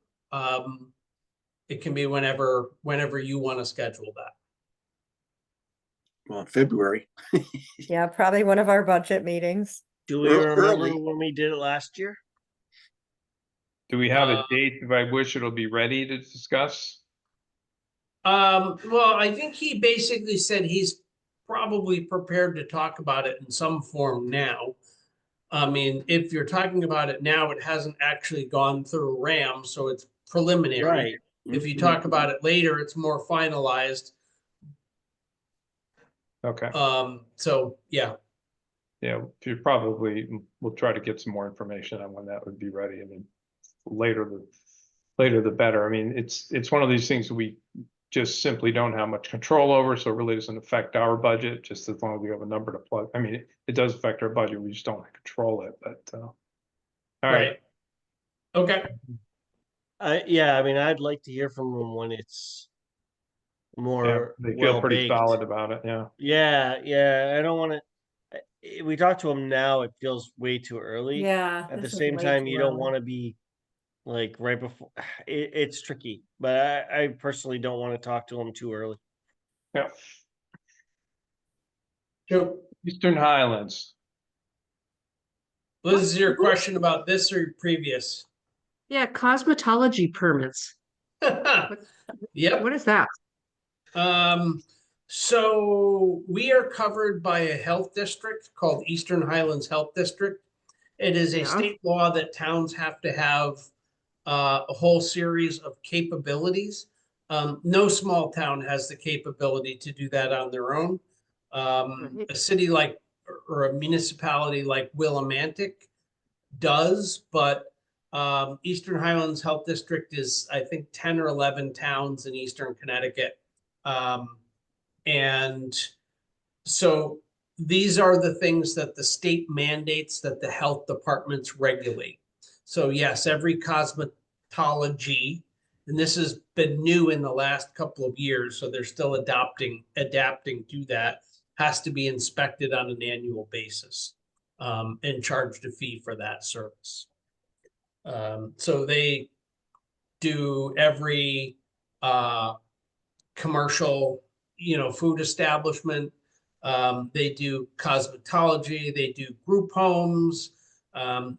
It can be whenever you want to schedule that. Well, February. Yeah, probably one of our budget meetings. Do we Early. remember when we did it last year? Do we have a Uh, date by which it'll be ready to discuss? Well, I think he basically said he's probably prepared to talk about it in some form now. I mean, if you're talking about it now, it hasn't actually gone through RAM, so it's preliminary. Right. If you talk about it later, it's more finalized. Okay, So yeah, yeah, we'll try to get some more information on when that would be ready. I mean, later the better. I mean, it's one of these things we just simply don't have much control over, so it really doesn't affect our budget, just as long as we have a number to plug. I mean, it does affect our budget, we just don't control it, but, all right. Okay, Yeah, I mean, I'd like to hear from them when it's Yeah, more they feel pretty well-baked. solid about it, yeah. Yeah, I don't want to. We talk to them now, it feels way too early. Yeah. At the this is same way time, too you don't early. want to be like right before. It's tricky, but I personally don't want to talk to them too early. Yeah, so Eastern Highlands. Liz, is your question about this or previous? Yeah, cosmetology permits. Yep. What is that? So we are covered by a health district called Eastern Highlands Health District. It is a Yeah. state law that towns have to have a whole series of capabilities. No small town has the capability to do that on their own. Right. A city like, or a municipality like Willimantic does, but Eastern Highlands Health District is, I think, 10 or 11 towns in Eastern Connecticut. And so these are the things that the state mandates that the health departments regulate. So yes, every cosmetology, and this has been new in the last couple of years, so they're still adapting to that, has to be inspected on an annual basis, and charged a fee for that service. So they do every commercial, food establishment. They do cosmetology, they do group homes.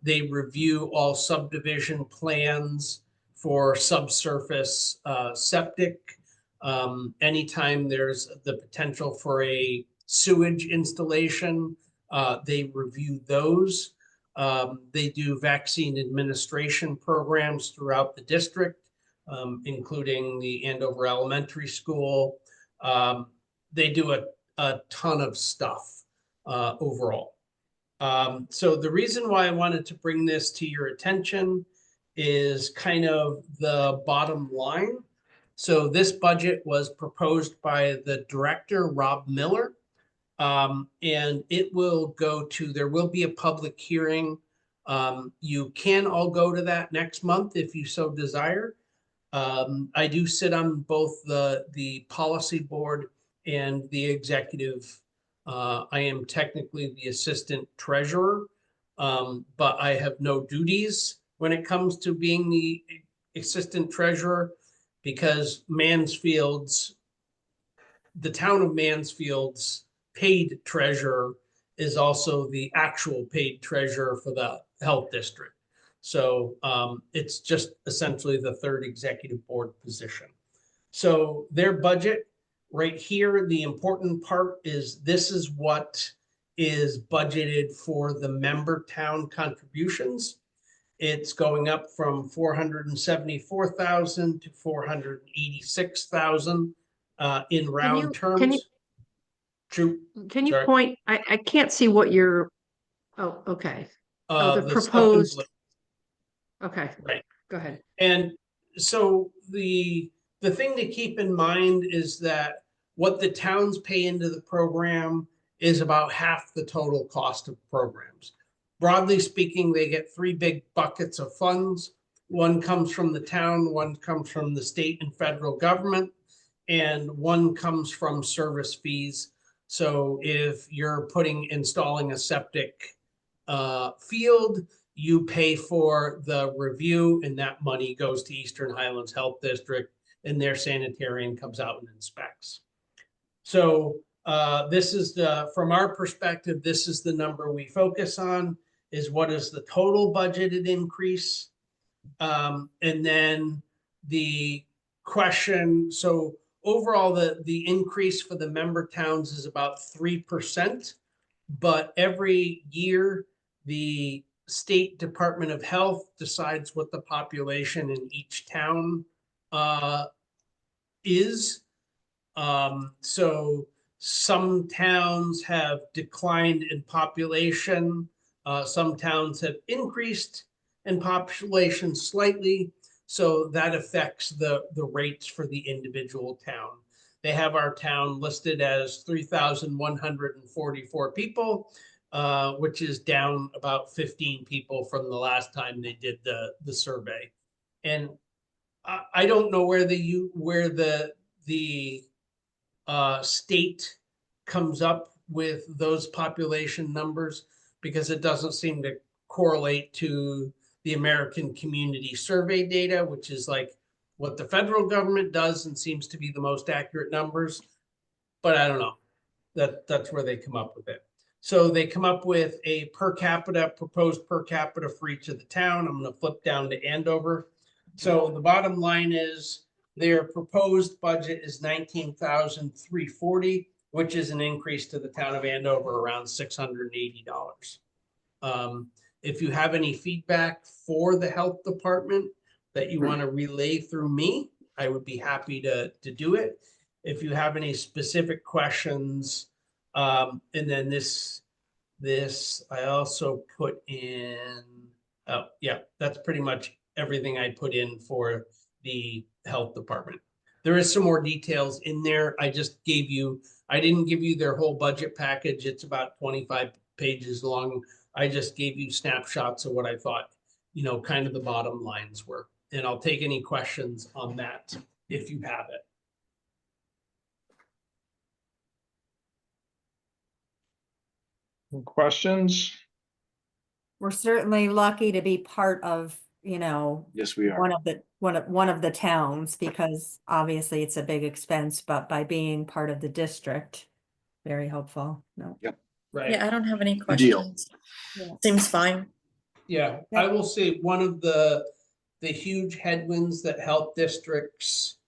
They review all subdivision plans for subsurface septic. Anytime there's the potential for a sewage installation, they review those. They do vaccine administration programs throughout the district, including the Andover Elementary School. They do a ton of stuff overall. So the reason why I wanted to bring this to your attention is kind of the bottom line. So this budget was proposed by the director, Rob Miller. And it will go to, there will be a public hearing. You can all go to that next month if you so desire. I do sit on both the policy board and the executive. I am technically the assistant treasurer, but I have no duties when it comes to being the assistant treasurer, because Mansfield's, the town of Mansfield's paid treasurer is also the actual paid treasurer for the health district. So it's just essentially the third executive board position. So their budget right here, the important part is this is what is budgeted for the member town contributions. It's going up from 474,000 to 486,000 in round terms. True. Can you Sorry. point, I can't see what you're, oh, okay. Oh, the stuff in proposed, blue. okay, Right. go ahead. And so the thing to keep in mind is that what the towns pay into the program is about half the total cost of programs. Broadly speaking, they get three big buckets of funds. One comes from the town, one comes from the state and federal government, and one comes from service fees. So if you're installing a septic field, you pay for the review, and that money goes to Eastern Highlands Health District, and their sanitarian comes out and inspects. So this is from our perspective, this is the number we focus on, is what is the total budgeted increase. And then the question, so overall, the increase for the member towns is about 3%, but every year the State Department of Health decides what the population in each town is. So some towns have declined in population. Some towns have increased in population slightly. So that affects the rates for the individual town. They have our town listed as 3,144 people, which is down about 15 people from the last time they did the survey. And I don't know where the state comes up with those population numbers, because it doesn't seem to correlate to the American Community Survey data, which is like what the federal government does and seems to be the most accurate numbers. But I don't know. That's where they come up with it. So they come up with a proposed per capita for each of the town. I'm going to flip down to Andover. So the bottom line is their proposed budget is $19,340, which is an increase to the town of Andover around $680. If you have any feedback for the health department that you want to relay through me, I would be happy to do it. If you have any specific questions, and then this I also put in, oh yeah, that's pretty much everything I put in for the health department. There is some more details in there. I didn't give you their whole budget package. It's about 25 pages long. I just gave you snapshots of what I thought you know, kind of the bottom lines were. And I'll take any questions on that if you have it. Questions? We're certainly lucky to be part of, you know, Yes, we are. one of the towns, because obviously it's a big expense, but by being part of the district, very helpful. No. Right. Yeah, I don't have any Good deal. questions. Yeah. Seems fine. Yeah, I will say one of the huge headwinds that health districts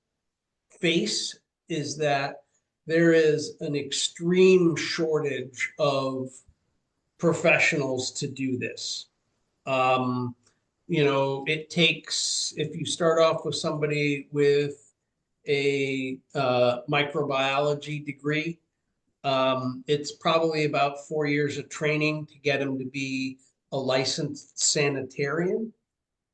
face is that there is an extreme shortage of professionals to do this. You know, it takes, if you start off with somebody with a microbiology degree, it's probably about 4 years of training to get them to be a licensed sanitarian.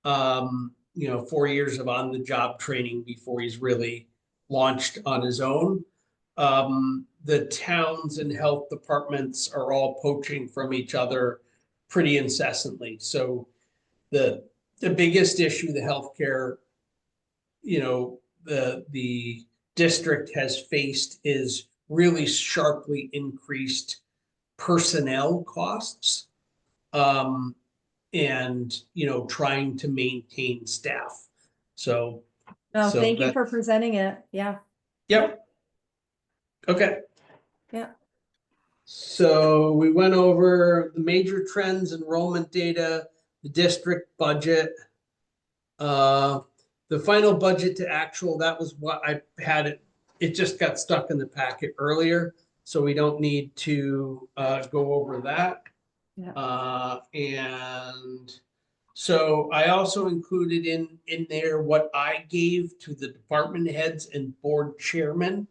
You know, 4 years of on-the-job training before he's really launched on his own. The towns and health departments are all poaching from each other pretty incessantly. So the biggest issue the healthcare, you know, the district has faced is really sharply increased personnel costs. And, you know, trying to maintain staff. So, No, So thank you that- for presenting it. Yeah. yep. Okay. Yeah. So we went over the major trends, enrollment data, the district budget. The final budget to actual, that was what I had it just got stuck in the packet earlier. So we don't need to go over that. Yeah. And so I also included in there what I gave to the department heads and board chairmen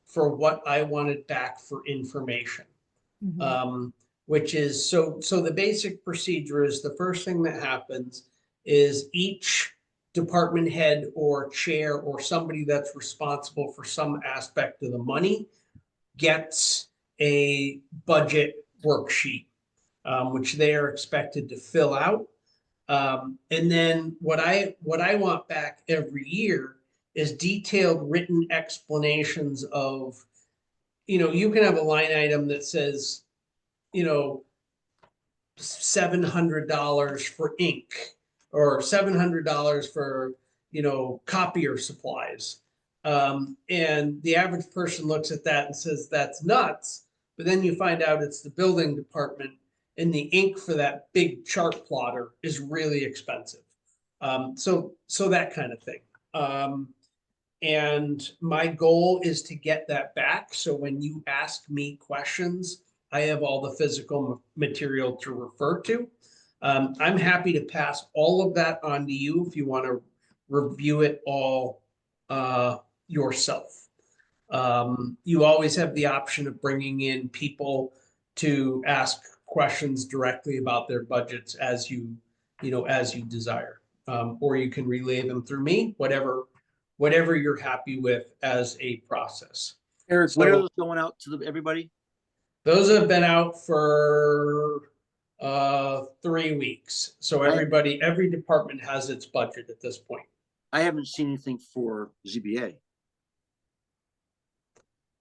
for what I wanted back for information. Mhm. Which is, so the basic procedure is the first thing that happens is each department head or chair or somebody that's responsible for some aspect of the money gets a budget worksheet, which they are expected to fill out. And then what I want back every year is detailed written explanations of, you know, you can have a line item that says, you know, $700 for ink or $700 for, you know, copier supplies. And the average person looks at that and says, that's nuts. But then you find out it's the building department and the ink for that big chart plotter is really expensive. So that kind of thing. And my goal is to get that back. So when you ask me questions, I have all the physical material to refer to. I'm happy to pass all of that on to you if you want to review it all yourself. You always have the option of bringing in people to ask questions directly about their budgets as you desire. Or you can relay them through me, whatever you're happy with as a process. Eric, when are So- those going out to everybody? Those have been out for 3 weeks. So every department has its budget at this point. I haven't seen anything for ZBA.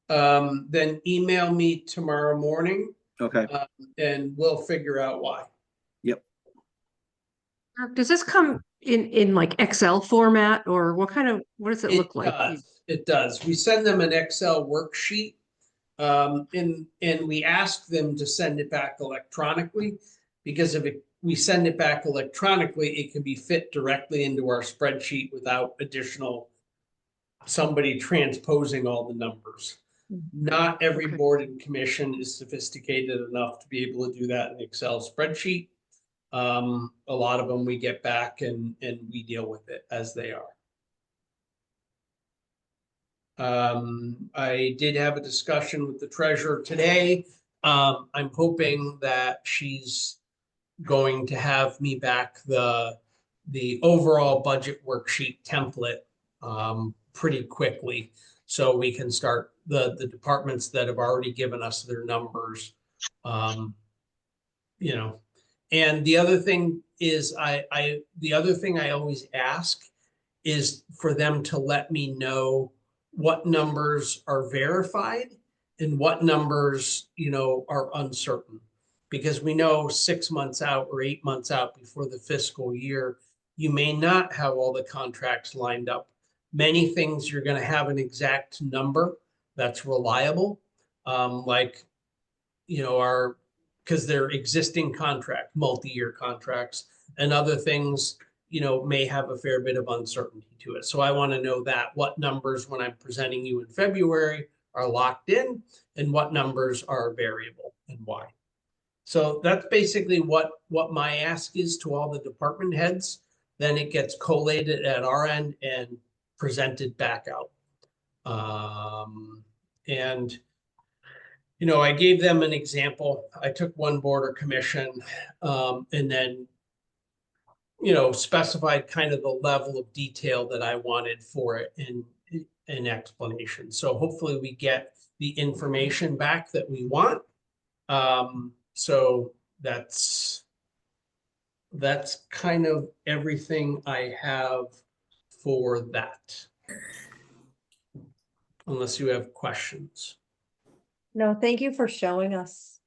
Then email me tomorrow morning Okay. and we'll figure out why. Does this come in like Excel format, or what does it look like? It does. We send them an Excel worksheet. And we ask them to send it back electronically, because if we send it back electronically, it can be fit directly into our spreadsheet without additional somebody transposing all the numbers. Not every Okay. board and commission is sophisticated enough to be able to do that in Excel spreadsheet. A lot of them we get back and we deal with it as they are. I did have a discussion with the treasurer today. I'm hoping that she's going to have me back the overall budget worksheet template pretty quickly, so we can start the departments that have already given us their numbers. You know, And the other thing is the other thing I always ask is for them to let me know what numbers are verified and what numbers, are uncertain. Because we know 6 months out or 8 months out before the fiscal year, you may not have all the contracts lined up. Many things you're going to have an exact number that's reliable, like, because they're existing contract, multi-year contracts, and other things, may have a fair bit of uncertainty to it. So I want to know that what numbers, when I'm presenting you in February, are locked in and what numbers are variable and why. So that's basically what my ask is to all the department heads. Then it gets collated at our end and presented back out. And I gave them an example. I took one board or commission, and then, specified kind of the level of detail that I wanted for it in an explanation. So hopefully we get the information back that we want. So that's kind of everything I have for that. Unless you have questions. No, thank you for showing us.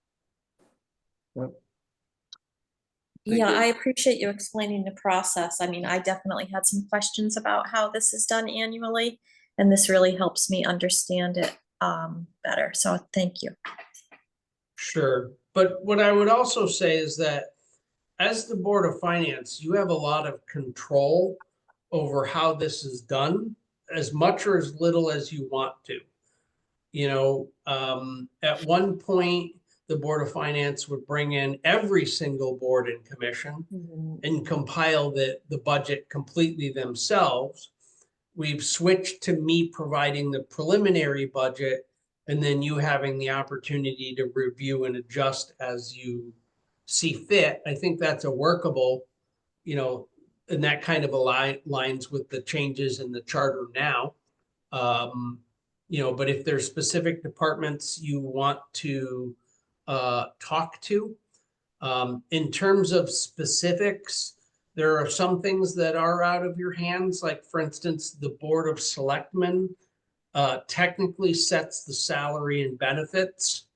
Yeah, I appreciate you explaining the process. I mean, I definitely had some questions about how this is done annually, and this really helps me understand it better. So thank you. Sure. But what I would also say is that as the Board of Finance, you have a lot of control over how this is done, as much or as little as you want to. At one point, the Board of Finance would bring in every single board and commission and compile the budget completely themselves. We've switched to me providing the preliminary budget and then you having the opportunity to review and adjust as you see fit. I think that's a workable, and that kind of aligns with the changes in the charter now. But if there's specific departments you want to talk to, in terms of specifics, there are some things that are out of your hands. Like, for instance, the Board of Selectmen technically sets the salary and benefits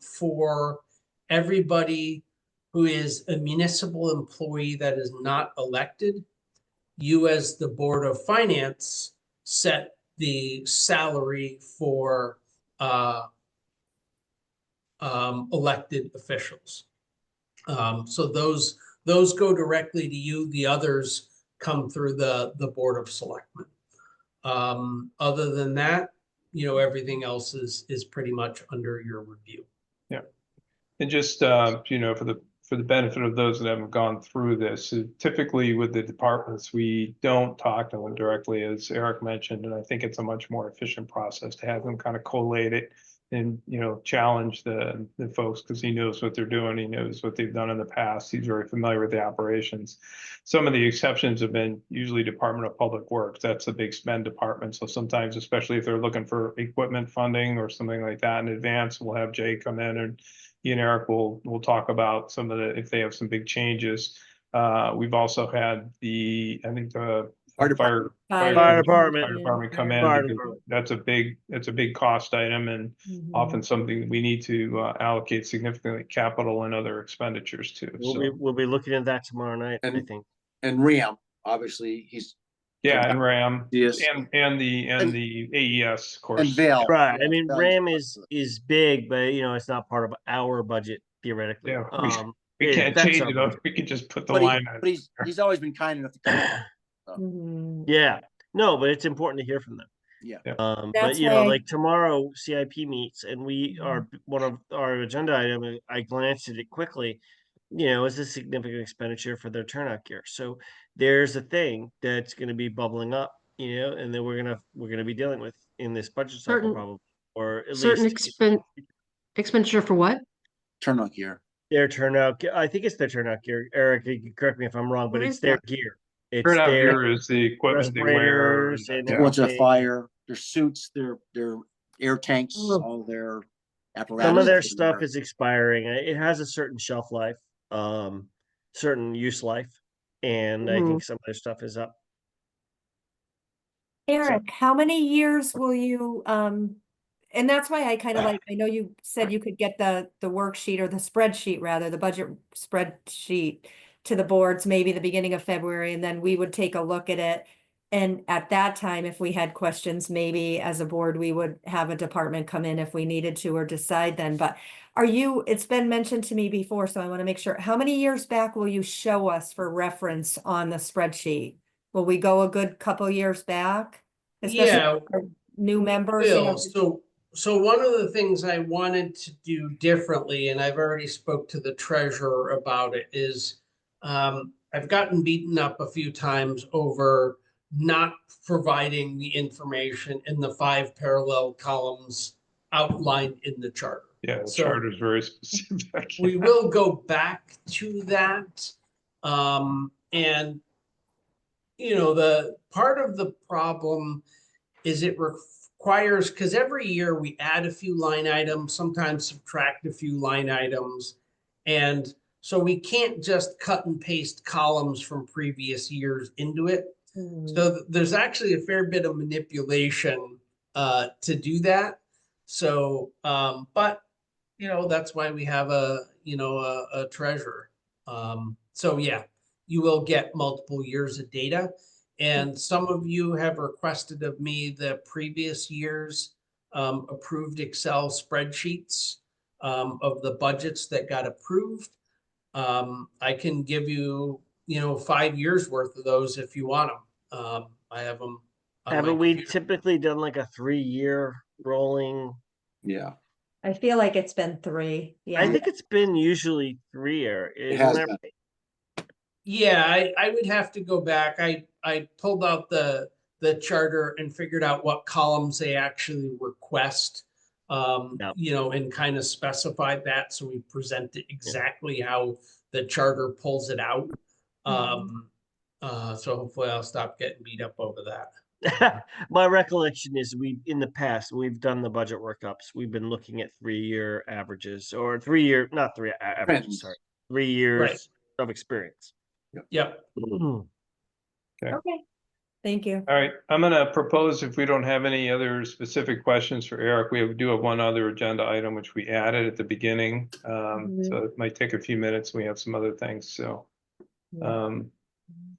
for everybody who is a municipal employee that is not elected. You, as the Board of Finance, set the salary for elected officials. So those go directly to you. The others come through the Board of Selectmen. Other than that, everything else is pretty much under your review. Yeah. And just, for the benefit of those that haven't gone through this, typically with the departments, we don't talk to them directly, as Eric mentioned, and I think it's a much more efficient process to have them kind of collate it and, challenge the folks, because he knows what they're doing. He knows what they've done in the past. He's very familiar with the operations. Some of the exceptions have been usually Department of Public Works. That's a big spend department. So sometimes, especially if they're looking for equipment funding or something like that in advance, we'll have Jay come in, and he and Eric will talk about some of the, if they have some big changes. We've also had the fire department come in. Fire because department. That's a big cost item, and often something that we need to allocate significantly capital and other expenditures to. We'll be looking at that tomorrow night, I think. And RAM, obviously, he's. Yeah, and RAM, Yes. and the AES, of course. And Vail. Right. I mean, Vail. RAM is big, but it's not part of our budget theoretically. Yeah, we it can't affects change our it up. budget. We can just put the But line on. he's always been kind enough to come. Yeah, no, but it's important to hear from them. Yeah. But That's why- like tomorrow CIP meets, and we are one of our agenda item. I glanced at it quickly. It's a significant expenditure for their turnout gear. So there's a thing that's going to be bubbling up, and then we're gonna be dealing with in this budget cycle Certain- probably, or at Certain least expenditure for what? Turnout gear. their turnout. I think it's their turnout gear. Eric, you can correct me if I'm wrong, but What it's is their that? gear. It's Turnout their gear is the equipment they wear. respirators and yeah. Once a everything. fire, their suits, their air tanks, Oh. all their apparatus. Some of their stuff is expiring. It has a certain shelf life. certain use life. And I think some of their stuff is up. Eric, how many years will you, and that's why I kind of like, I know you said you could get the worksheet or the spreadsheet rather, the budget spreadsheet to the boards, maybe the beginning of February, and then we would take a look at it. And at that time, if we had questions, maybe as a board, we would have a department come in if we needed to or decide then. But it's been mentioned to me before, so I want to make sure, how many years back will you show us for reference on the spreadsheet? Will we go a good couple years back? Especially Yeah, for new members, Bill, so one of the things I wanted to do differently, and I've already spoke to the treasurer about it, is I've gotten beaten up a few times over not providing the information in the 5 parallel columns outlined in the charter. Yeah, the So charter is very specific. we will go back to that. And the part of the problem is it requires, because every year we add a few line items, sometimes subtract a few line items. And so we can't just cut and paste columns from previous years into it. So there's actually a fair bit of manipulation to do that. So, but that's why we have a treasurer. So yeah, you will get multiple years of data. And some of you have requested of me the previous year's approved Excel spreadsheets of the budgets that got approved. I can give you, 5 years worth of those if you want them. I have them. on my Haven't we computer. typically done like a 3-year rolling? Yeah, I feel like it's been 3. I Yeah. think it's been usually 3-year. it has Isn't been. that Yeah, I would have to go back. I pulled out the charter and figured out what columns they actually request. Yep. And kind of specified that so we present it exactly how the charter pulls it out. So hopefully I'll stop getting beat up over that. My recollection is in the past, we've done the budget workups. We've been looking at 3-year averages or 3-year, not 3 averages, Trends. sorry, 3 years of experience. Yep. Okay. Thank you. All right, I'm gonna propose, if we don't have any other specific questions for Eric, we do have one other agenda item which we added at the beginning. So it might take a few minutes. We have some other things, so.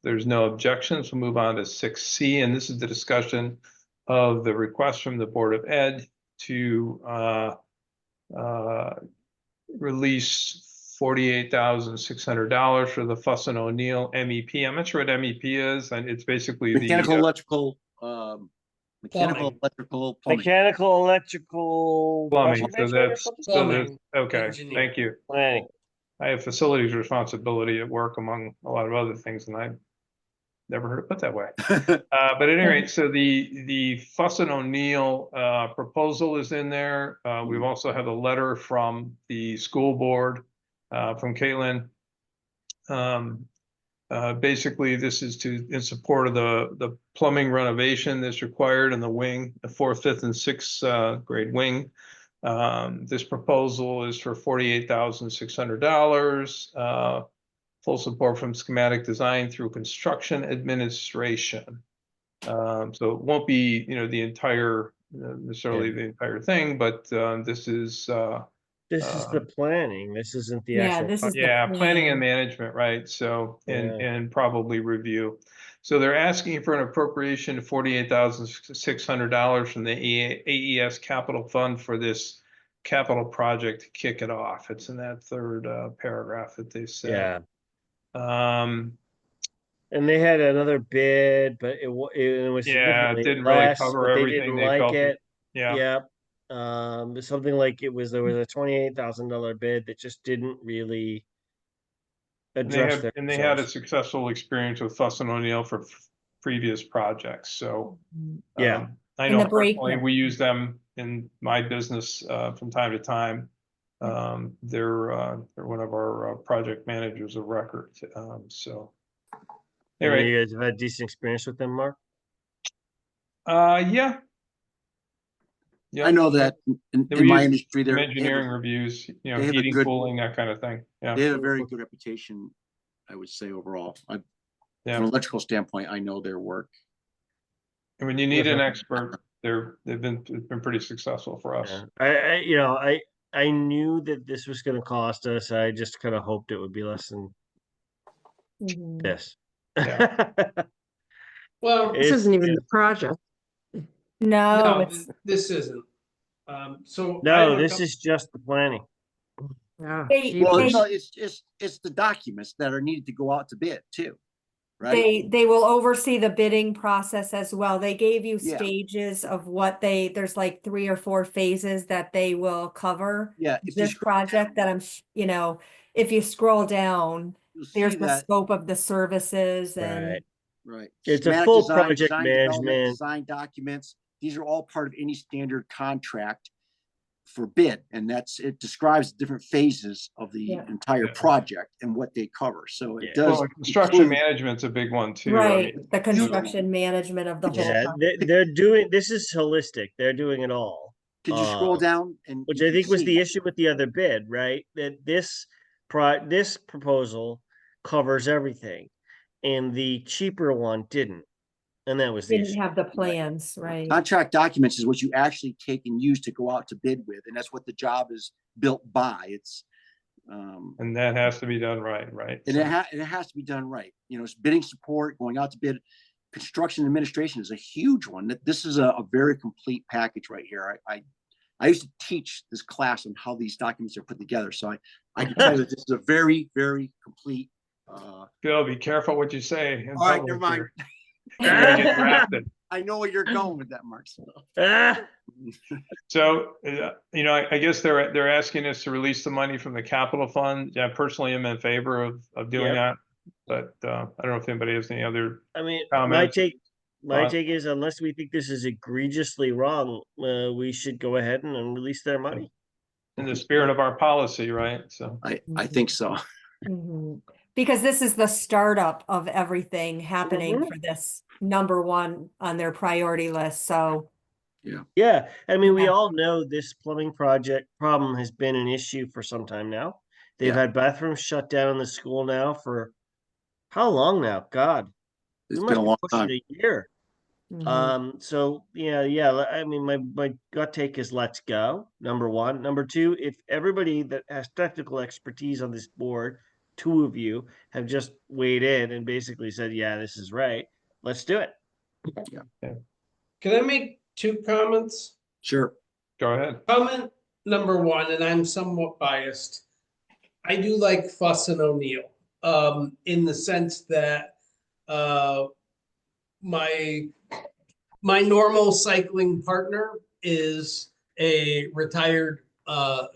There's no objections. We'll move on to 6C, and this is the discussion of the request from the Board of Ed to release $48,600 for the Fuss and O'Neill MEP. I'm not sure what MEP is, and it's basically Mechanical, the electrical, Plumbing. plumbing. Mechanical, electrical. plumbing. So measuring or that's, something? Plumbing okay, engineer. thank you. Planning. I have facilities responsibility at work among a lot of other things, and I never heard it put that way. But at any rate, so the Fuss and O'Neill proposal is in there. We've also had a letter from the school board from Caitlin. Basically, this is in support of the plumbing renovation that's required in the wing, the 4th, 5th, and 6th grade wing. This proposal is for $48,600. Full support from schematic design through construction administration. So it won't be, the entire, necessarily the entire thing, but this is The planning. This isn't the Yeah, actual. this is the yeah, planning and plan. management, right? So, Yeah. and probably review. So they're asking for an appropriation of $48,600 from the AES Capital Fund for this capital project to kick it off. It's in that third paragraph that they said. Yeah. Um, And they had another bid, but it was yeah, it significantly didn't really less, cover but they everything didn't they like felt. it. Yeah. Yep. Something like there was a $28,000 bid that just didn't really address their And they had a concerns. successful experience with Fuss and O'Neill for previous projects. So, Yeah. I And know the personally, breakdown. we use them in my business from time to time. They're one of our project managers of record. So. And Anyway, you guys have had decent experience with them, Mark? yeah. Yeah. I know that in Yeah, we my use industry, some they engineering reviews, they have a heating, good- cooling, that kind of thing. they Yeah, have a very good reputation, I would say overall. From yeah. an electrical standpoint, I know their work. And when you need an Mhm. expert, they've been pretty successful for us. Yeah. You know, I knew that this was gonna cost us. I just kind of hoped it would be less than Mhm. this. Well, This It's- isn't even the project. No, no, it's, this isn't. So. I No, have a this couple- is just the planning. Yeah. They- Well, they- no, it's the documents that are needed to go out to bid too, right? they will oversee the bidding process as well. They gave you Yeah. stages of what there's like 3 or 4 phases that they will cover. Yeah, if you This scroll project that if you scroll down, you'll see there's the that, scope of the services and. Right. right. It's a Schematic full design, project design development, management. Design documents, these are all part of any standard contract for bid, and it describes different phases of the Yeah. entire Yeah. project and what they cover, so Yeah. it does. Well, construction include- management's a big one too. I Right, mean, the construction management of the whole. Yeah, project. they're doing, this is holistic. They're doing it all. Could you scroll down and? Which you I can think was the see- issue with the other bid, right? That this proposal covers everything, and the cheaper one didn't, and that was the Didn't issue. have the plans, right? Contract documents is what you actually take and use to go out to bid with, and that's what the job is built by. It's, And that has to be done right, right? and it has to be done right. It's bidding support, going out to bid. Construction administration is a huge one. This is a very complete package right here. I used to teach this class on how these documents are put together, so I can tell you that this is a very, very complete. Bill, be careful what you say. in All right, public never mind. here. You're gonna get drafted. I know where you're going with that, Mark. Ah, So, I guess they're asking us to release the money from the capital fund. Yeah, personally, I'm in favor of doing Yep. that. But I don't know if anybody has any other, I mean, Comments? my Thoughts? take is unless we think this is egregiously wrong, we should go ahead and release their money. in the spirit of our policy, right? So, I think so. Mhm. Because this is the startup of everything happening Mhm. for this number one on their priority list, so. Yeah, I mean, we Yeah. all know this plumbing project problem has been an issue for some time now. They've Yeah. had bathrooms shut down in the school now for how long now? God, It's we been must a be long pushing time. a year. Mhm. So yeah, I mean, my gut take is let's go. Number one. Number two, if everybody that has technical expertise on this board, 2 of you have just weighed in and basically said, yeah, this is right. Let's do it. Can I make 2 comments? Sure. go ahead. Comment number 1, and I'm somewhat biased. I do like Fuss and O'Neill, in the sense that, my normal cycling partner is a retired,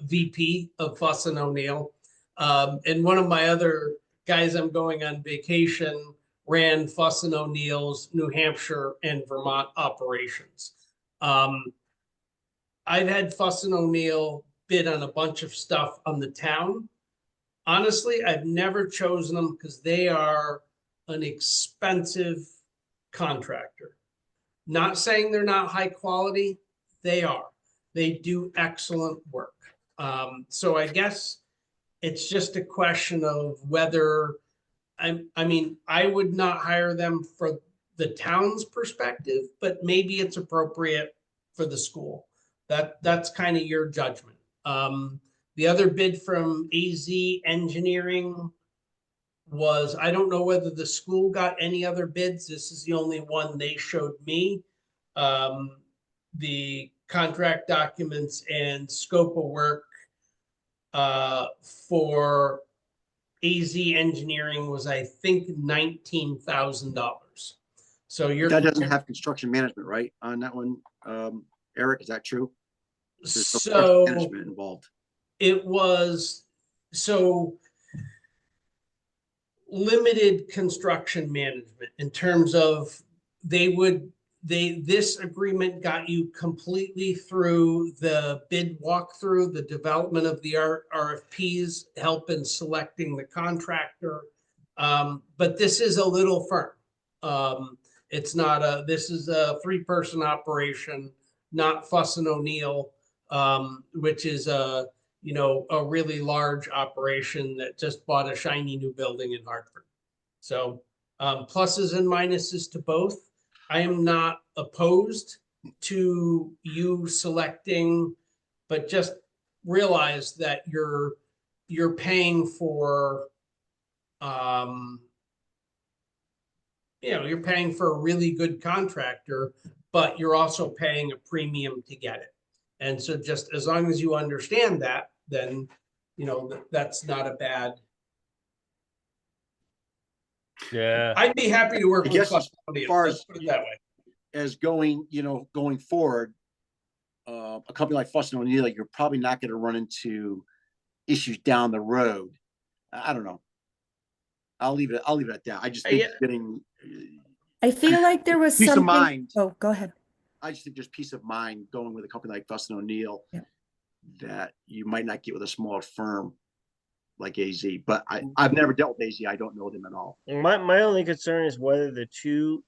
VP of Fuss and O'Neill. And one of my other guys I'm going on vacation ran Fuss and O'Neill's New Hampshire and Vermont operations. I've had Fuss and O'Neill bid on a bunch of stuff on the town. Honestly, I've never chosen them because they are an expensive contractor. Not saying they're not high quality, they are. They do excellent work. So I guess it's just a question of whether I mean, I would not hire them for the town's perspective, but maybe it's appropriate for the school. That's kind of your judgment. The other bid from AZ Engineering was, I don't know whether the school got any other bids. This is the only one they showed me. The contract documents and scope of work for AZ Engineering was, I think, $19,000. So That doesn't have construction management, right? On that one, Eric, is that true? There's no construction so management involved. it was limited construction management in terms of this agreement got you completely through the bid walkthrough, the development of the RFPs, help in selecting the contractor. But this is a little firm. It's not this is a 3-person operation. not Fuss and O'Neill, which is a really large operation that just bought a shiny new building in Hartford. So pluses and minuses to both. I am not opposed to you selecting, but just realize that you're paying for you're paying for a really good contractor, but you're also paying a premium to get it. And so just as long as you understand that, then that's not a bad. Yeah. I'd be happy to work I with guess Fuss as and O'Neill, far let's as- put it that way. As going forward, a company like Fuss and O'Neill, you're probably not gonna run into issues down the road. I don't know. I'll leave it at that. I just think Yeah. getting, I feel like there was Peace of something. mind. Oh, go ahead. I just think there's peace of mind going with a company like Fuss and O'Neill Yeah. that you might not get with a small firm like AZ, but I've never dealt with AZ. I don't know them at all. My only concern is whether the two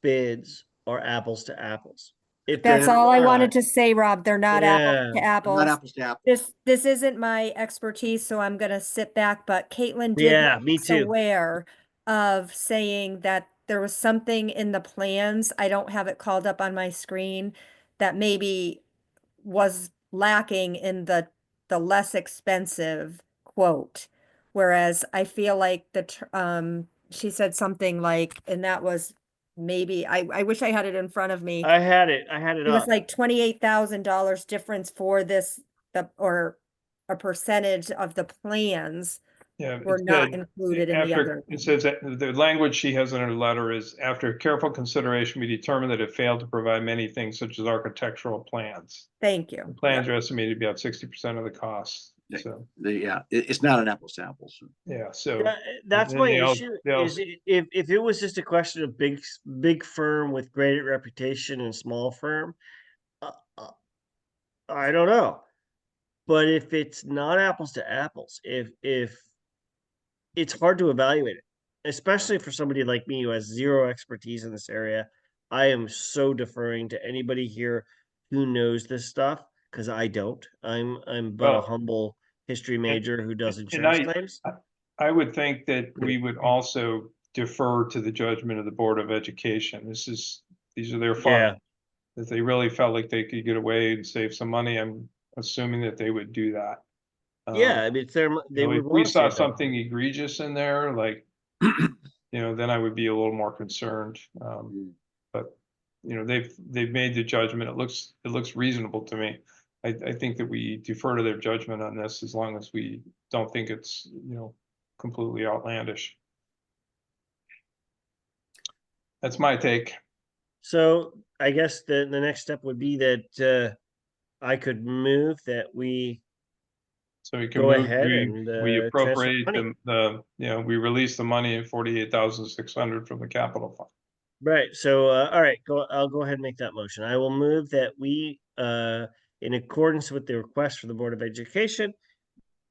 bids are apples to apples. If That's they're all I not- wanted to say, Rob. They're not apples Yeah. to Not apples. apples to apples. This isn't my expertise, so I'm gonna sit back, but Caitlin did Yeah, make me us too. aware of saying that there was something in the plans, I don't have it called up on my screen, that maybe was lacking in the less expensive quote. Whereas I feel like she said something like, and that was maybe, I wish I had it in front of me. I had it It was up. like $28,000 difference for this, or a percentage of the plans Yeah. were it not said- included in the after- other. It says that the language she has in her letter is, after careful consideration, we determined that it failed to provide many things such as architectural plans. Thank you. The plans are estimated to be about 60% of the cost. Yeah. So, It's not an apples to apples. yeah, so. That's then my they'll- issue. they'll- Is if it was just a question of big firm with great reputation and small firm, uh, uh, I don't know. But if it's not apples to apples, if it's hard to evaluate it, especially for somebody like me who has zero expertise in this area. I am so deferring to anybody here who knows this stuff because I don't. I'm but a Well, humble history major who does and insurance I- claims. I would think that we would also defer to the judgment of the Board of Education. These are their Yeah. funds. If they really felt like they could get away and save some money, I'm assuming that they would do that. Yeah, I mean, it's their, they You know, would if we want to saw save them. something egregious in there, like, then I would be a little more concerned. But, they've made the judgment. It looks reasonable to me. I think that we defer to their judgment on this as long as we don't think it's, completely outlandish. That's my take. So I guess the next step would be that I could move that we So we can Go move, ahead we and, transfer appropriate money. we release the money at 48,600 from the capital fund. Right. So, all right, I'll go ahead and make that motion. I will move that we, in accordance with the request for the Board of Education,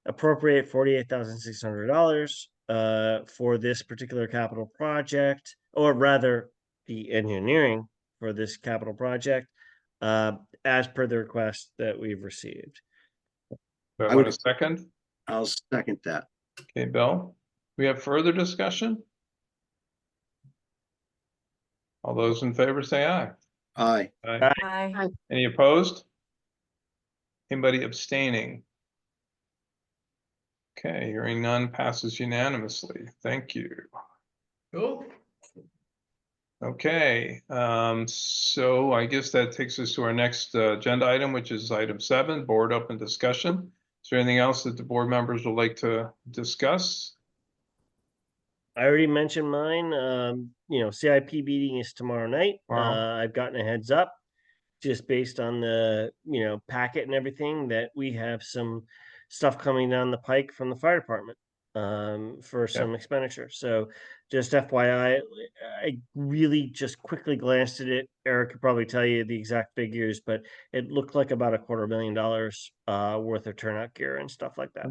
appropriate $48,600 for this particular capital project, or rather the engineering for this capital project, as per the request that we've received. Do I I want would- a second? I'll second that. Okay, Bill, we have further discussion? All those in favor say aye. Aye. Aye. Aye. Any opposed? Anybody abstaining? Okay, hearing none passes unanimously. Thank you. Cool. Okay, so I guess that takes us to our next agenda item, which is item 7, board open discussion. Is there anything else that the board members would like to discuss? I already mentioned mine. CIP meeting is tomorrow night. Wow. I've gotten a heads up just based on the, packet and everything that we have some stuff coming down the pike from the fire department for some expenditure. So just FYI, I really just quickly glanced at it. Eric could probably tell you the exact figures, but it looked like about $250,000 worth of turnout gear and stuff like that.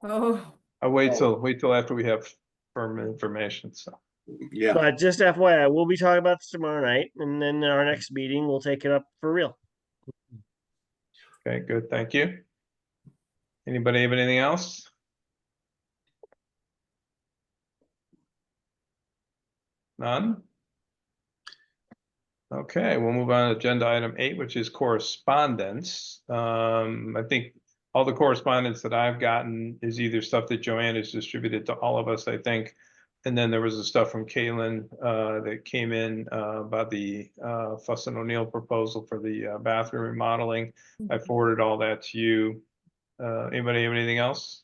Oh, I'll wait till after we have firm information, so. Yeah. But just FYI, we'll be talking about this tomorrow night, and then in our next meeting, we'll take it up for real. Okay, good, thank you. Anybody have anything else? None? Okay, we'll move on to agenda item 8, which is correspondence. I think all the correspondence that I've gotten is either stuff that Joanne has distributed to all of us, I think. And then there was the stuff from Caitlin that came in about the Fuss and O'Neill proposal for the bathroom remodeling. I forwarded all that to you. Anybody have anything else?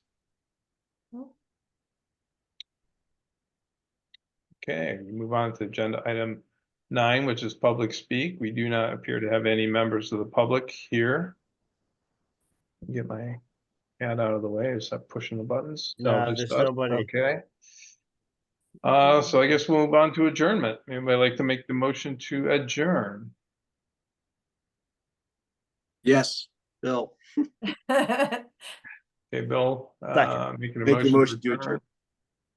Okay, we move on to agenda item 9, which is public speak. We do not appear to have any members of the public here. Get my hand out of the way, stop pushing the buttons. No, just there's us. nobody. Okay. So I guess we'll move on to adjournment. Anybody like to make the motion to adjourn? Yes, Bill. Okay, Bill, making a Make the motion motion to to adjourn.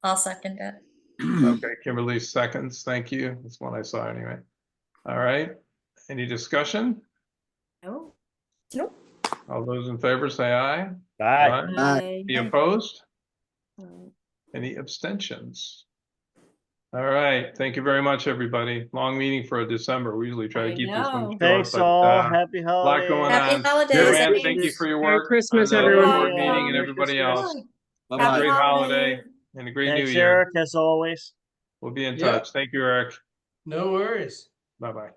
I'll second it. Okay, Kimberly seconds. Thank you. That's one I saw anyway. All right. Any discussion? No. All those in favor say aye. Bye. Bye. Any opposed? Bye. Any abstentions? All right. Thank you very much, everybody. Long meeting for a December. We usually try to I keep this one know. short, Thanks but all. Happy a lot going holidays. Happy on. holidays. Joanne, Thanks. thank you for your Merry work. Christmas, on the everyone. board meeting and Merry everybody Christmas. else. Happy Have a great holidays. holiday and a great new Thanks, year. Eric, as always. We'll be in Yeah. touch. Thank you, Eric. No worries. Bye-bye.